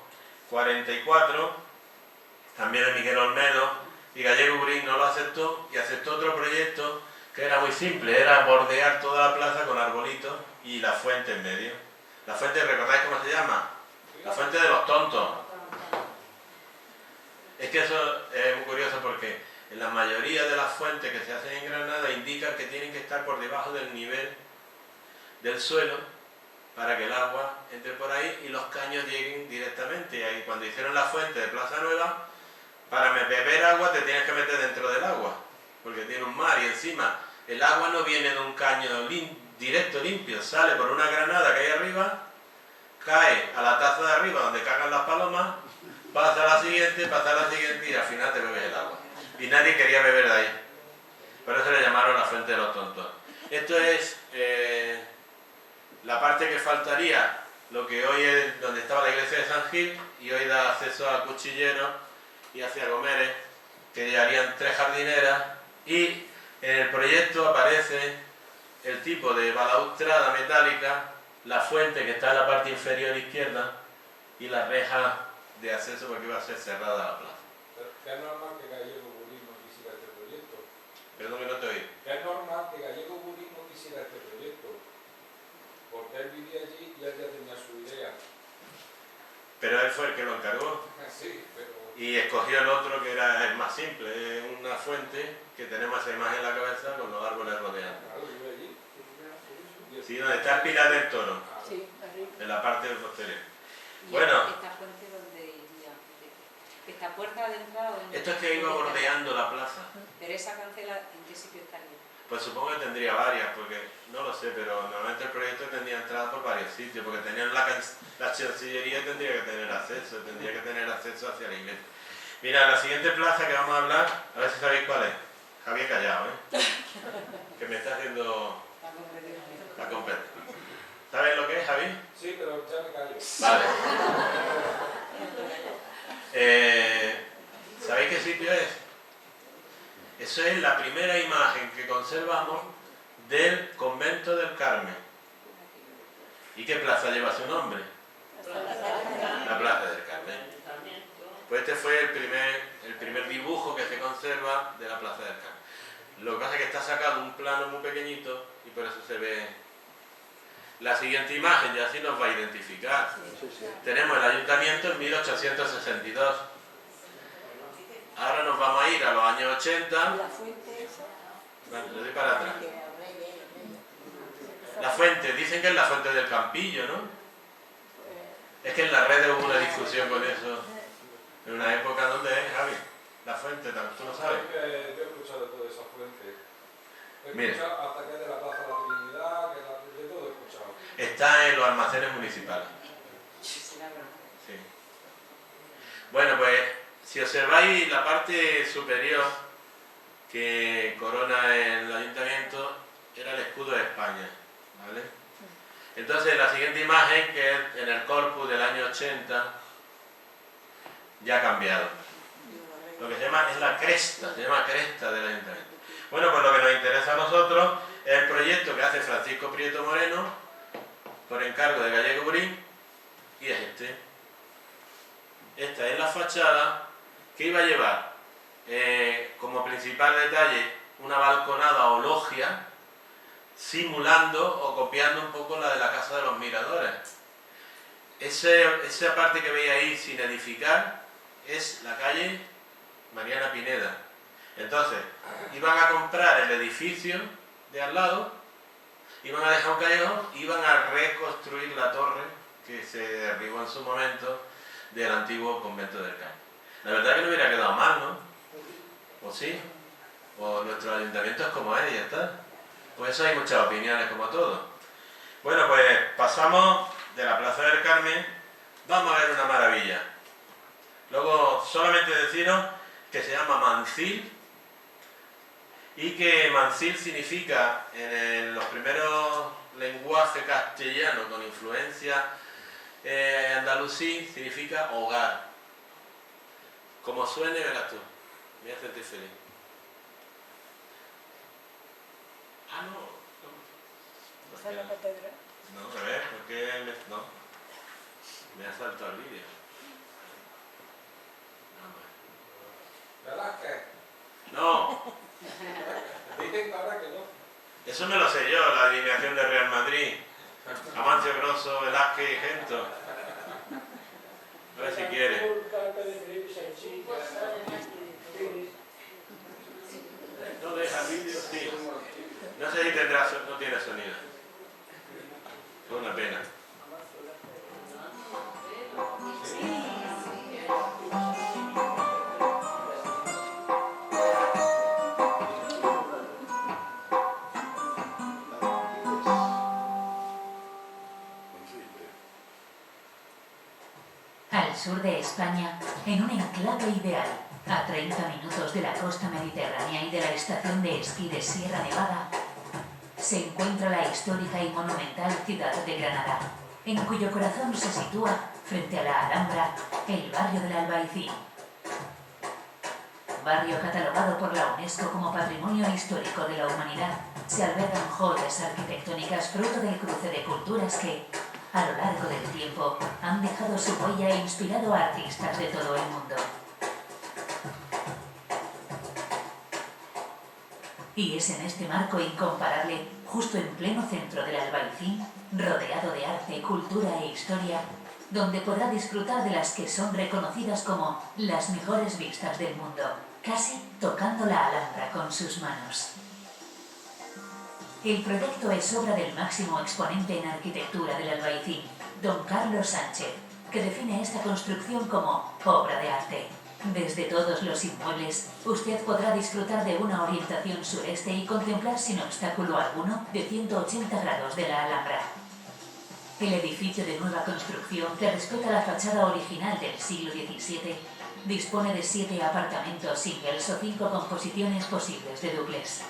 44, también de Miguel Olmedo, y Gallego Burín no lo aceptó, y aceptó otro proyecto que era muy simple, era bordear toda la plaza con arbolitos y la fuente en medio. La fuente, ¿recordáis cómo se llama? La fuente de los tontos. Es que eso es muy curioso porque en la mayoría de las fuentes que se hacen en Granada indican que tienen que estar por debajo del nivel del suelo para que el agua entre por ahí y los caños lleguen directamente. Y ahí cuando hicieron la fuente de Plaza Nueva, para beber agua te tienes que meter dentro del agua, porque tiene un mar y encima el agua no viene de un caño directo limpio, sale por una granada que hay arriba, cae a la taza de arriba donde cagan las palomas, pasa a la siguiente y al final te bebes el agua. Y nadie quería beber de ahí. Por eso le llamaron la fuente de los tontos. Esto es la parte que faltaría, lo que hoy es donde estaba la iglesia de San Gil, y hoy da acceso a Cuchilleros y hacia Gómez, que harían 3 jardineras, y en el proyecto aparece el tipo de balaustrada metálica, la fuente que está en la parte inferior izquierda y la reja de acceso porque iba a ser cerrada la plaza. ¿Qué es normal que Gallego Burín no quisiera este proyecto? Perdón que no te oí. ¿Qué es normal que Gallego Burín no quisiera este proyecto? Porque él vivía allí y él ya tenía su idea. Pero él fue el que lo encargó. Sí, pero... Y escogió el otro que era el más simple, es una fuente que tenemos esa imagen en la cabeza con los árboles rodeando. Claro, vive allí. Sí, donde está el Pilar del Toro, Sí, arriba. en la parte del posterior. Y Bueno. esta fuente donde iría, esta puerta de entrada. ¿Dónde? Esto es que iba bordeando la plaza. Pero esa cancela, ¿en qué sitio estaría? Pues supongo que tendría varias, porque no lo sé, pero normalmente el proyecto tendría entrada por varios sitios, porque tenían la Chancillería tendría que tener acceso hacia la iglesia. Mira, la siguiente plaza que vamos a hablar, a ver si sabéis cuál es. Javier Callao, que me está haciendo la competencia. ¿Sabes lo que es, Javi? Sí, pero ya me callo. Vale. ¿Sabéis qué sitio es? Eso es la primera imagen que conservamos del convento del Carmen. ¿Y qué plaza lleva su nombre? La plaza del Carmen. Pues este fue el primer dibujo que se conserva de la plaza del Carmen. Lo que pasa es que está sacado un plano muy pequeñito y por eso se ve la siguiente imagen, y así nos va a identificar. Tenemos el ayuntamiento en 1862. Ahora nos vamos a ir a los años 80. La fuente esa. Vale, le doy para atrás. La fuente, dicen que es la fuente del Campillo, ¿no? Es que en las redes hubo una discusión con eso. En una época donde es, Javi. La fuente, ¿tú lo sabes? Yo he escuchado toda esa fuente. He Mira. escuchado hasta que es de la Plaza de la Trinidad, que de todo he escuchado. Está en los almacenes municipales. Sí. Bueno, pues si observáis la parte superior que corona el ayuntamiento, era el escudo de España, ¿vale? Entonces la siguiente imagen, que es en el corpus del año 80, ya ha cambiado. Lo que se llama es la cresta, se llama cresta del ayuntamiento. Bueno, pues lo que nos interesa a nosotros es el proyecto que hace Francisco Prieto Moreno por encargo de Gallego Burín, y es este. Esta es la fachada que iba a llevar como principal detalle una balconada o logia, simulando o copiando un poco la de la Casa de los Miradores. Esa parte que veis ahí sin edificar es la calle Mariana Pineda. Entonces, iban a comprar el edificio de al lado, iban a dejar un callejón, iban a reconstruir la torre que se derribó en su momento del antiguo convento del Caño. La verdad es que no hubiera quedado mal, ¿no? ¿O sí? ¿O nuestro ayuntamiento es como es y ya está? Pues eso hay muchas opiniones, como todo. Bueno, pues pasamos de la Plaza del Carmen, vamos a ver una maravilla. Luego, solamente deciros que se llama Mancil, y que Mancil significa, en los primeros lenguajes castellanos con influencia andalusí, significa hogar. Como suene, verás tú, me voy a sentir feliz. Ah, no. ¿Esa es la catedral? No, a ver, ¿por qué no? Me ha saltado el vídeo. Velázquez, No, dicen ahora que no. eso me lo sé yo, la alineación de Real Madrid. Amancio Grosso, Velázquez y Gento. A ver si quiere. No deja el vídeo, sí. No sé si tendrá, no tiene sonido. Fue una pena. Al sur de España, en un enclave ideal, a 30 minutos de la costa mediterránea y de la estación de esquí de Sierra Nevada, se encuentra la histórica y monumental ciudad de Granada, en cuyo corazón se sitúa, frente a la Alhambra, el barrio del Albaicín. Barrio catalogado por la UNESCO como Patrimonio Histórico de la Humanidad, se albergan joyas arquitectónicas fruto del cruce de culturas que, a lo largo del tiempo, han dejado su huella e inspirado a artistas de todo el mundo. Y es en este marco incomparable, justo en pleno centro del Albaicín, rodeado de arte, cultura e historia, donde podrá disfrutar de las que son reconocidas como las mejores vistas del mundo, casi tocando la Alhambra con sus manos. El proyecto es obra del máximo exponente en arquitectura del Albaicín, don Carlos Sánchez, que define esta construcción como obra de arte. Desde todos los inmuebles, usted podrá disfrutar de una orientación sureste y contemplar sin obstáculo alguno de 180 grados de la Alhambra. El edificio de nueva construcción, que respeta la fachada original del siglo XVII, dispone de 7 apartamentos singles o 5 composiciones posibles de dúplex.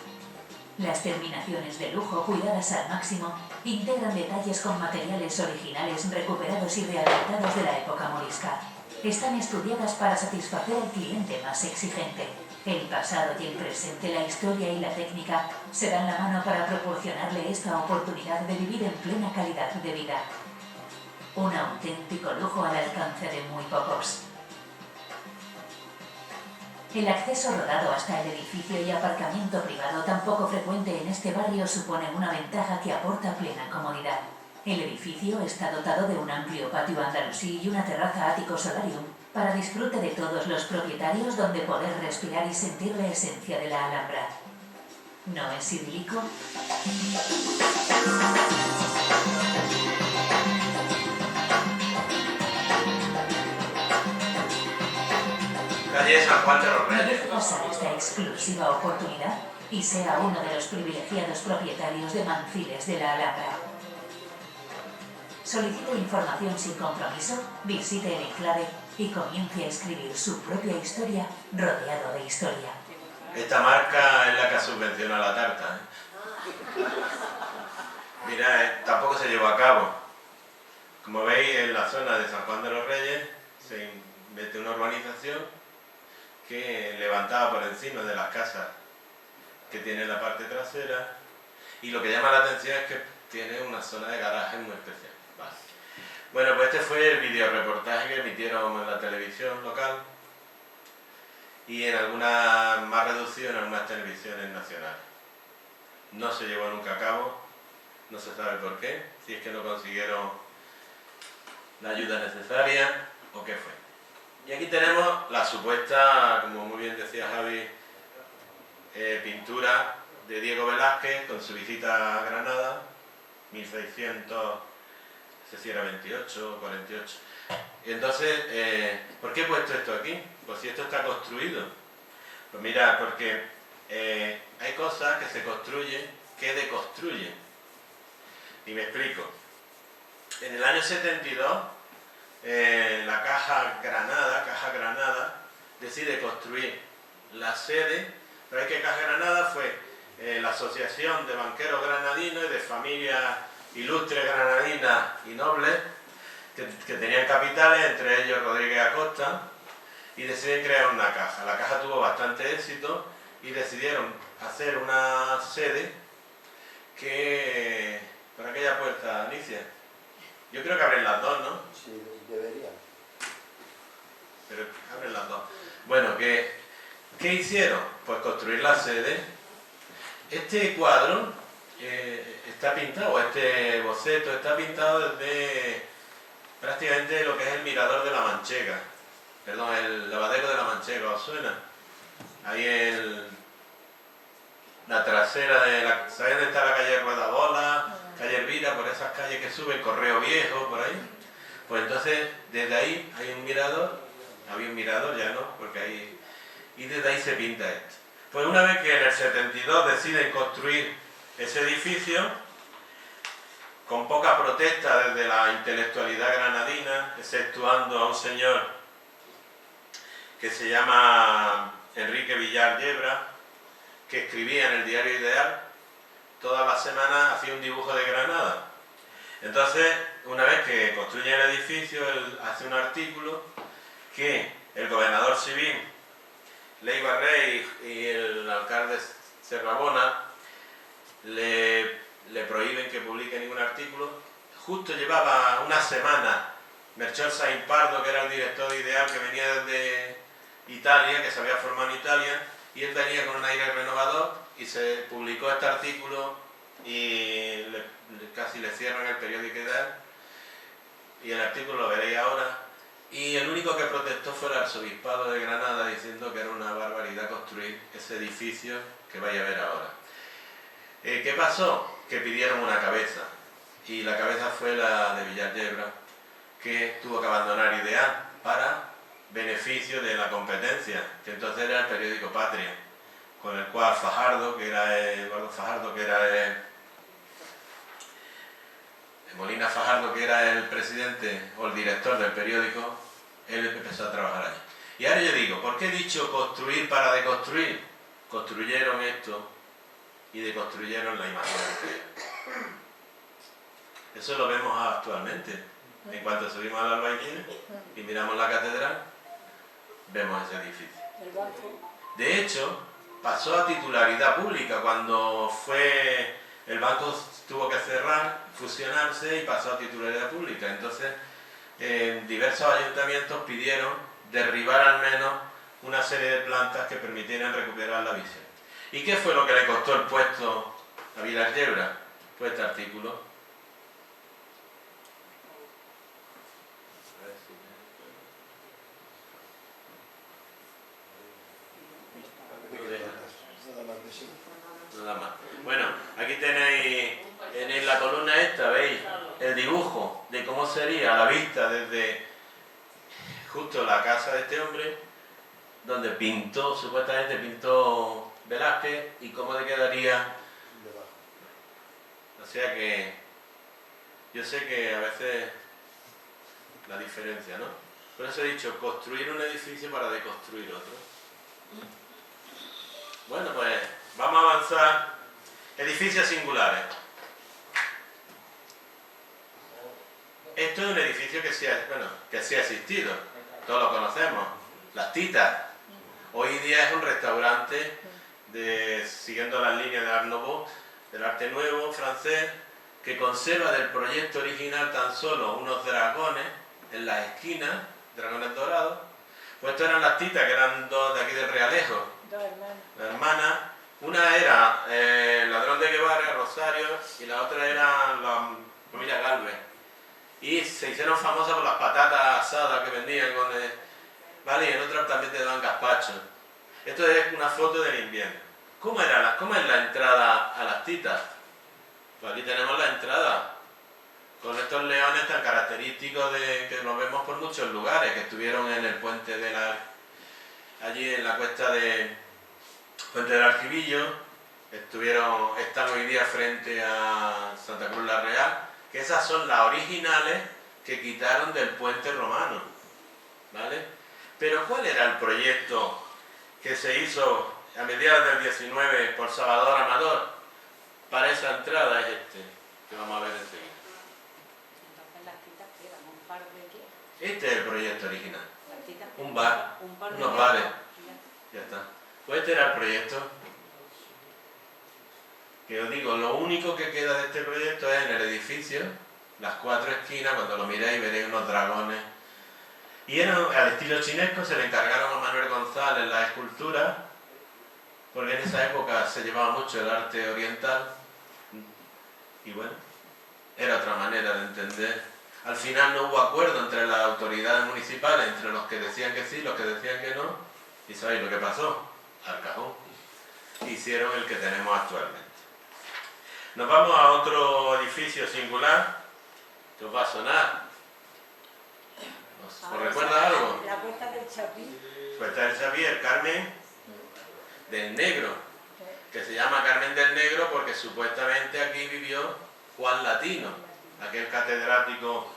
Las terminaciones de lujo, cuidadas al máximo, integran detalles con materiales originales recuperados y rehabilitados de la época morisca. Están estudiadas para satisfacer al cliente más exigente. El pasado y el presente, la historia y la técnica se dan la mano para proporcionarle esta oportunidad de vivir en plena calidad de vida. Un auténtico lujo al alcance de muy pocos. El acceso rodado hasta el edificio y aparcamiento privado tan poco frecuente en este barrio supone una ventaja que aporta plena comodidad. El edificio está dotado de un amplio patio andalusí y una terraza ático solarium para disfrute de todos los propietarios, donde poder respirar y sentir la esencia de la Alhambra. ¿No es idílico? Calle San Juan de los ¿No Reyes. deje pasar esta exclusiva oportunidad y sea uno de los privilegiados propietarios de Manciles de la Alhambra? Solicite información sin compromiso, visite el enclave y comience a escribir su propia historia rodeado de historia. Esta marca es la que subvenciona la tarta, ¿eh? Mira, tampoco se llevó a cabo. Como veis, en la zona de San Juan de los Reyes se mete una urbanización que levantaba por encima de las casas que tiene la parte trasera, y lo que llama la atención es que tiene una zona de garaje muy especial. Vale. Bueno, pues este fue el videoreportaje que emitieron en la televisión local y en alguna más reducido en algunas televisiones nacionales. No se llevó nunca a cabo, no se sabe por qué, si es que no consiguieron la ayuda necesaria o qué fue. Y aquí tenemos la supuesta, como muy bien decía Javi, pintura de Diego Velázquez con su visita a Granada, 1600, no sé si era 28 o 48. Y entonces, ¿por qué he puesto esto aquí? Pues si esto está construido. Pues mira, porque hay cosas que se construyen que deconstruyen. Y me explico. En el año 72, la Caja Granada, decide construir la sede. ¿Sabéis que Caja Granada fue la Asociación de Banqueros Granadinos y de Familias Ilustres Granadinas y Nobles que tenían capitales, entre ellos Rodríguez Acosta, y deciden crear una caja. La caja tuvo bastante éxito y decidieron hacer una sede que... por aquella puerta, Alicia. Yo creo que abren las dos, ¿no? Sí, deberían. Pero abren las dos. Bueno, ¿qué hicieron? Pues construir la sede. Este cuadro está pintado, este boceto está pintado desde prácticamente lo que es el mirador de la Manchega. Perdón, el lavadero de la Manchega, ¿os suena? Ahí en la trasera de la... ¿Sabéis dónde está la calle Ruedabola? Calle Elvira, por esas calles que suben, Correo Viejo, por ahí. Pues entonces, desde ahí hay un mirador, había un mirador, ya no, porque ahí... Y desde ahí se pinta esto. Pues una vez que en el 72 deciden construir ese edificio, con poca protesta desde la intelectualidad granadina, exceptuando a un señor que se llama Enrique Villar Yebra, que escribía en el diario Ideal, todas las semanas hacía un dibujo de Granada. Entonces, una vez que construye el edificio, él hace un artículo que el gobernador civil, Leiva Rey, y el alcalde Serrabona le prohíben que publique ningún artículo. Justo llevaba una semana Melchor Sainz Pardo, que era el director de Ideal, que venía desde Italia, que se había formado en Italia, y él venía con un aire renovador y se publicó este artículo y casi le cierran el periódico Ideal, y el artículo lo veréis ahora. Y el único que protestó fue el arzobispado de Granada, diciendo que era una barbaridad construir ese edificio que vais a ver ahora. ¿Qué pasó? Que pidieron una cabeza, y la cabeza fue la de Villar Yebra, que tuvo que abandonar Ideal para beneficio de la competencia, que entonces era el periódico Patria, con el cual Fajardo, que era Eduardo Fajardo, que era Molina Fajardo, que era el presidente o el director del periódico, él empezó a trabajar allí. Y ahora yo digo, ¿por qué he dicho construir para deconstruir? Construyeron esto y deconstruyeron la imagen de ellos. Eso lo vemos actualmente. En cuanto subimos al Albaicín y miramos la catedral, vemos ese edificio. El banco. De hecho, pasó a titularidad pública cuando el banco tuvo que cerrar, fusionarse y pasó a titularidad pública. Entonces, diversos ayuntamientos pidieron derribar al menos una serie de plantas que permitieran recuperar la visión. ¿Y qué fue lo que le costó el puesto a Villar Yebra? Pues este artículo. Nada más de sí. Nada más. sería la vista desde justo la casa de este hombre, donde pintó, supuestamente pintó Velázquez, y cómo le quedaría. Debajo. O sea que yo sé que a veces la diferencia, ¿no? Por eso he dicho, construir un edificio para deconstruir otro. Bueno, pues vamos a avanzar. Edificios singulares. Esto es un edificio que sí ha existido. Todos lo conocemos. Las Titas. Hoy día es un restaurante siguiendo las líneas de Art Nouveau, del arte nuevo francés, que conserva del proyecto original tan solo unos dragones en las esquinas, dragones dorados. Pues estos eran las Titas, que eran dos de aquí del Realejo, Dos hermanos. la hermana. Una era el ladrón de Guevara, Rosario, y la otra era la familia Galvez. Y se hicieron famosas por las patatas asadas que vendían ¿vale? Y en otra también te daban gazpacho. Esto es una foto del invierno. ¿Cómo es la entrada a las Titas? Pues aquí tenemos la entrada, con estos leones tan característicos que los vemos por muchos lugares, que estuvieron en el puente allí en la cuesta de Puente del Arquivillo, están hoy día frente a Santa Cruz la Real, que esas son las originales que quitaron del puente romano, ¿vale? Pero ¿cuál era el proyecto que se hizo a mediados del 19 por Salvador Amador para esa entrada? Es este, que vamos a ver enseguida. Entonces las Titas quedan un par de qué? Este es el proyecto original, Las Titas un quedan bar, un par de unos qué? bares, Ya. ya está. Pues este era el proyecto. Que os digo, lo único que queda de este proyecto es en el edificio, las cuatro esquinas, cuando lo miréis veréis unos dragones. Y al estilo chinesco, se le encargaron a Manuel González la escultura, porque en esa época se llevaba mucho el arte oriental. Y bueno, era otra manera de entender. Al final no hubo acuerdo entre las autoridades municipales, entre los que decían que sí, los que decían que no. ¿Y sabéis lo que pasó? Al cajón. Hicieron el que tenemos actualmente. Nos vamos a otro edificio singular que os va a sonar. ¿Os recuerda algo? La puerta del Chapí. Puerta del Chapí, el Carmen del Negro, que se llama Carmen del Negro porque supuestamente aquí vivió Juan Latino, aquel catedrático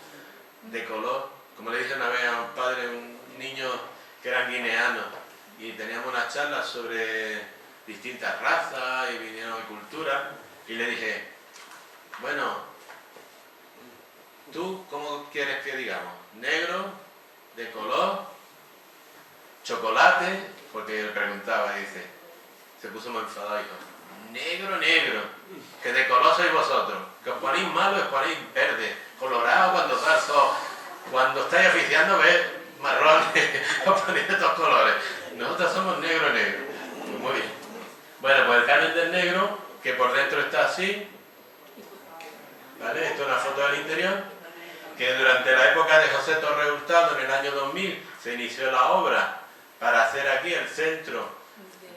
de color. Como le dije una vez a un padre, un niño que eran guineanos, y teníamos unas charlas sobre distintas razas y vinieron de cultura. Y le dije, bueno, ¿tú cómo quieres que digamos? ¿Negro? ¿De color? ¿Chocolate? Porque él preguntaba y dice, se puso muy enfadado y dijo, negro, negro, que de color sois vosotros, que os ponéis malo, os ponéis verde, colorado cuando estáis oficiando ves marrones, os ponéis de estos colores. Nosotros somos negro, negro. Pues muy bien. Bueno, pues el Carmen del Negro, que por dentro está así, ¿vale? Esto es una foto del interior, que durante la época de José Torres Hurtado, en el año 2000, se inició la obra para hacer aquí el centro,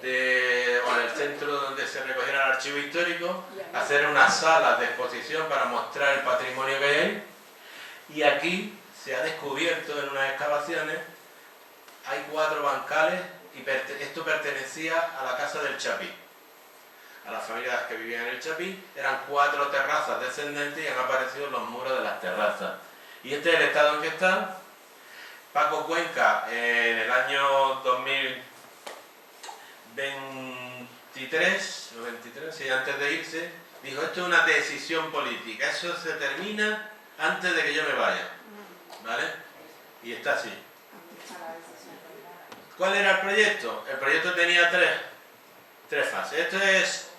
el centro donde se recogiera el archivo histórico, hacer unas salas de exposición para mostrar el patrimonio que hay. Y aquí se ha descubierto en unas excavaciones, hay 4 bancales, y esto pertenecía a la casa del Chapí, a las familias que vivían en el Chapí. Eran 4 terrazas descendentes y han aparecido los muros de las terrazas. Y este es el estado en que está. Paco Cuenca, en el año 2023, o 23, sí, antes de irse, dijo, esto es una decisión política, eso se termina antes de que yo me vaya, ¿vale? Y está así. ¿Cuál era el proyecto? El proyecto tenía tres fases. Esto es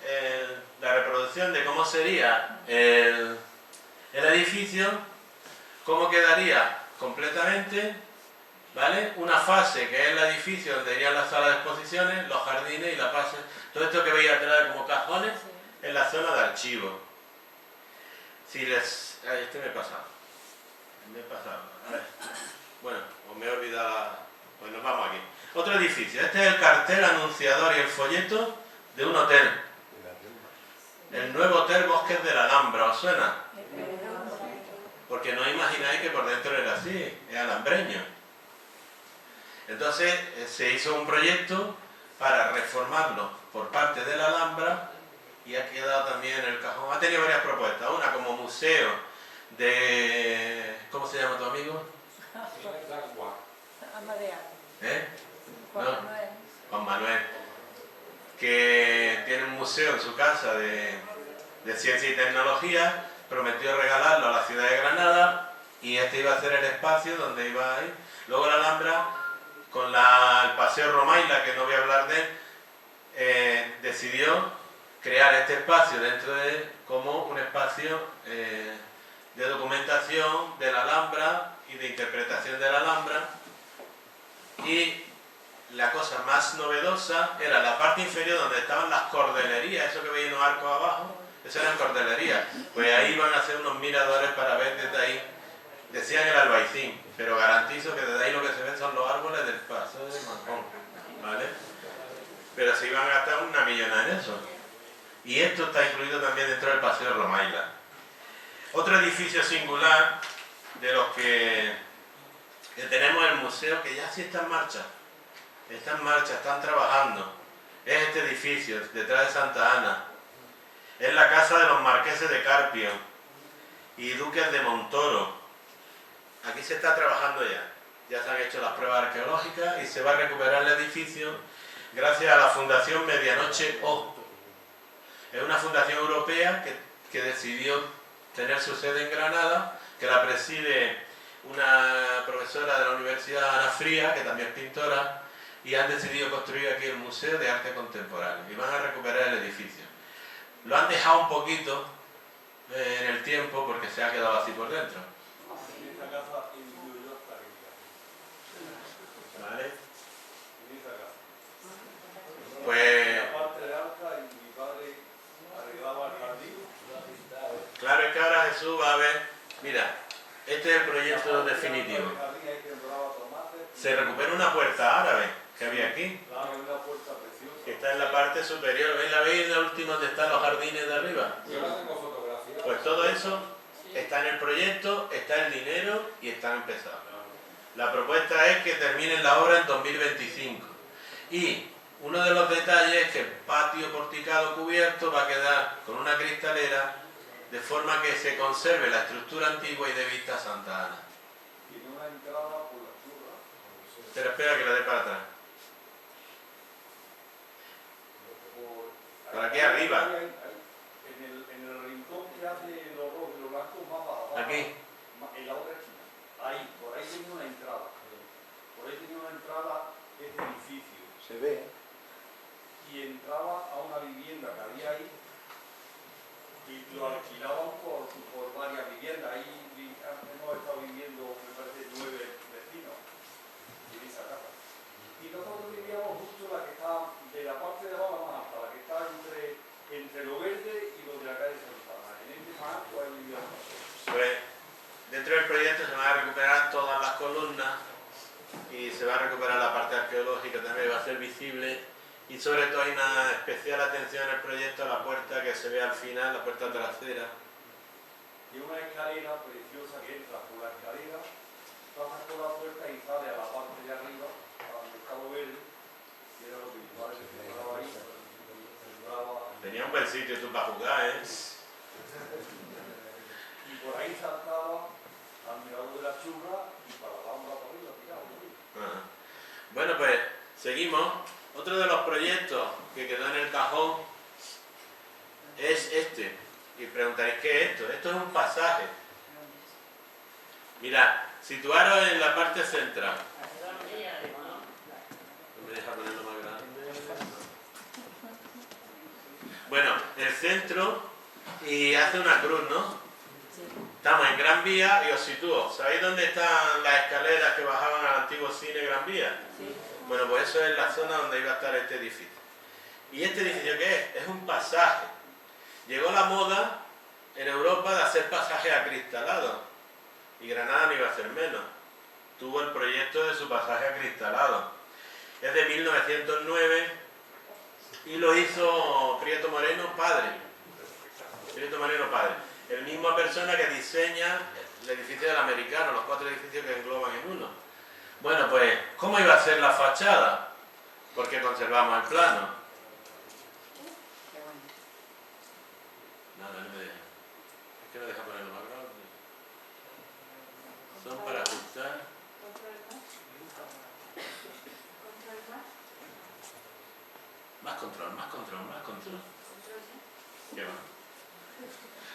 la reproducción de cómo sería el edificio, cómo quedaría completamente, ¿vale? Una fase que es el edificio donde irían las salas de exposiciones, los jardines y la fase. Todo esto que veis atrás como cajones en la zona de archivo. Este me he pasado. A ver. Bueno, os me he olvidado. Pues nos vamos aquí. Otro edificio. Este es el cartel anunciador y el folleto de un hotel. El nuevo Hotel Bosques de la Alhambra. ¿Os suena? porque no imagináis que por dentro era así, es alambreño. Entonces se hizo un proyecto para reformarlo por parte de la Alhambra y ha quedado también en el cajón. Ha tenido varias propuestas, una como museo de... ¿Cómo se llama tu amigo? Amadea. ¿Eh? Juan No. Manuel. Juan Manuel, que tiene un museo en su casa de ciencia y tecnología, prometió regalarlo a la ciudad de Granada y este iba a ser el espacio donde iba a ir. Luego la Alhambra, con el Paseo Romaila, que no voy a hablar de él, decidió crear este espacio dentro de él como un espacio de documentación de la Alhambra y de interpretación de la Alhambra. Y la cosa más novedosa era la parte inferior donde estaban las cordelerías, eso que veis en los arcos abajo, eso eran cordelerías. Pues ahí van a hacer unos miradores para ver desde ahí. Decían el Albaicín, pero garantizo que desde ahí lo que se ven son los árboles del paso de Mancón, ¿vale? Pero se iban a gastar una millonada en eso. Y esto está incluido también dentro del Paseo de Romaila. Otro edificio singular de los que tenemos el museo, que ya sí está en marcha, están trabajando, es este edificio detrás de Santa Ana. Es la casa de los marqueses de Carpio y duques de Montoro. Aquí se está trabajando ya se han hecho las pruebas arqueológicas y se va a recuperar el edificio gracias a la Fundación Medianoche O. Es una fundación europea que decidió tener su sede en Granada, que la preside una profesora de la Universidad, Ana Fría, que también es pintora, y han decidido construir aquí el Museo de Arte Contemporáneo y van a recuperar el edificio. Lo han dejado un poquito en el tiempo porque se ha quedado así por dentro. ¿Vale? Pues claro, es que ahora Jesús va a ver, mira, este es el proyecto definitivo. Se recupera una puerta árabe que había aquí, que está en la parte superior. ¿Veis? ¿La veis en la última donde están los jardines de arriba? Yo la tengo fotografía. Pues todo eso está en el proyecto, está el dinero y están empezados. La propuesta es que terminen la obra en 2025. Y uno de los detalles es que el patio porticado cubierto va a quedar con una cristalera de forma que se conserve la estructura antigua y de vista a Santa Ana. Tiene una entrada por la churra. Pero espera que la dé para atrás. Por aquí arriba. En el rincón que hace los rojos y los blancos más abajo. Aquí. En la otra esquina. Ahí, por ahí tenía una entrada. Por ahí tenía una entrada este edificio. Se ve. Y entraba a una vivienda que había ahí y lo alquilaban por varias viviendas. Ahí hemos estado viviendo, me parece, 9 vecinos en esa casa. Y nosotros vivíamos justo la que está de la parte de abajo más alta, la que está entre lo verde y lo de la calle Santana. En este más alto ahí vivíamos nosotros. Pues dentro del proyecto se van a recuperar todas las columnas y se va a recuperar la parte arqueológica, también va a ser visible. Y sobre todo hay una especial atención en el proyecto a la puerta que se ve al final, la puerta trasera. Y una escalera preciosa que entra por la escalera, pasa por la puerta y sale a la parte de arriba, al mercado verde, que era lo que mi padre se preparaba ahí. Tenía un buen sitio tú para jugar, ¿eh? Y por ahí saltaba al mirador de la churra y para la Alhambra por arriba, tirado. Ajá. Bueno, pues seguimos. Otro de los proyectos que quedó en el cajón es este. Y preguntaréis, ¿qué es esto? Esto es un pasaje. Mirad, situaros en la parte central. No me deja ponerlo más grande. Bueno, el centro y hace una cruz, ¿no? Estamos en Gran Vía y os sitúo. ¿Sabéis dónde están las escaleras que bajaban al antiguo cine Gran Vía? Bueno, pues eso es la zona donde iba a estar este edificio. ¿Y este edificio qué es? Es un pasaje. Llegó la moda en Europa de hacer pasajes acristalados. Y Granada no iba a hacer menos. Tuvo el proyecto de su pasaje acristalado. Es de 1909 y lo hizo Prieto Moreno padre. Prieto Moreno padre. El misma persona que diseña el edificio del Americano, los 4 edificios que engloban en uno. Bueno, pues, ¿cómo iba a ser la fachada? Porque conservamos el plano. Qué bueno. Nada, no me deja. Es que no deja ponerlo más grande. Son para ajustar. Más control, más control, más control. ¿Qué va?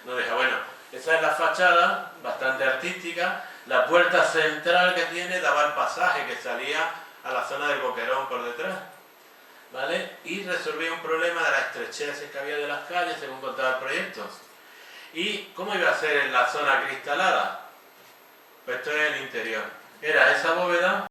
No deja. Bueno, esa es la fachada, bastante artística. La puerta central que tiene daba el pasaje que salía a la zona del Boquerón por detrás, ¿vale? Y resolvía un problema de las estrecheces que había de las calles según contaba el proyecto. ¿Y cómo iba a ser en la zona acristalada? Pues esto es el interior. Era esa bóveda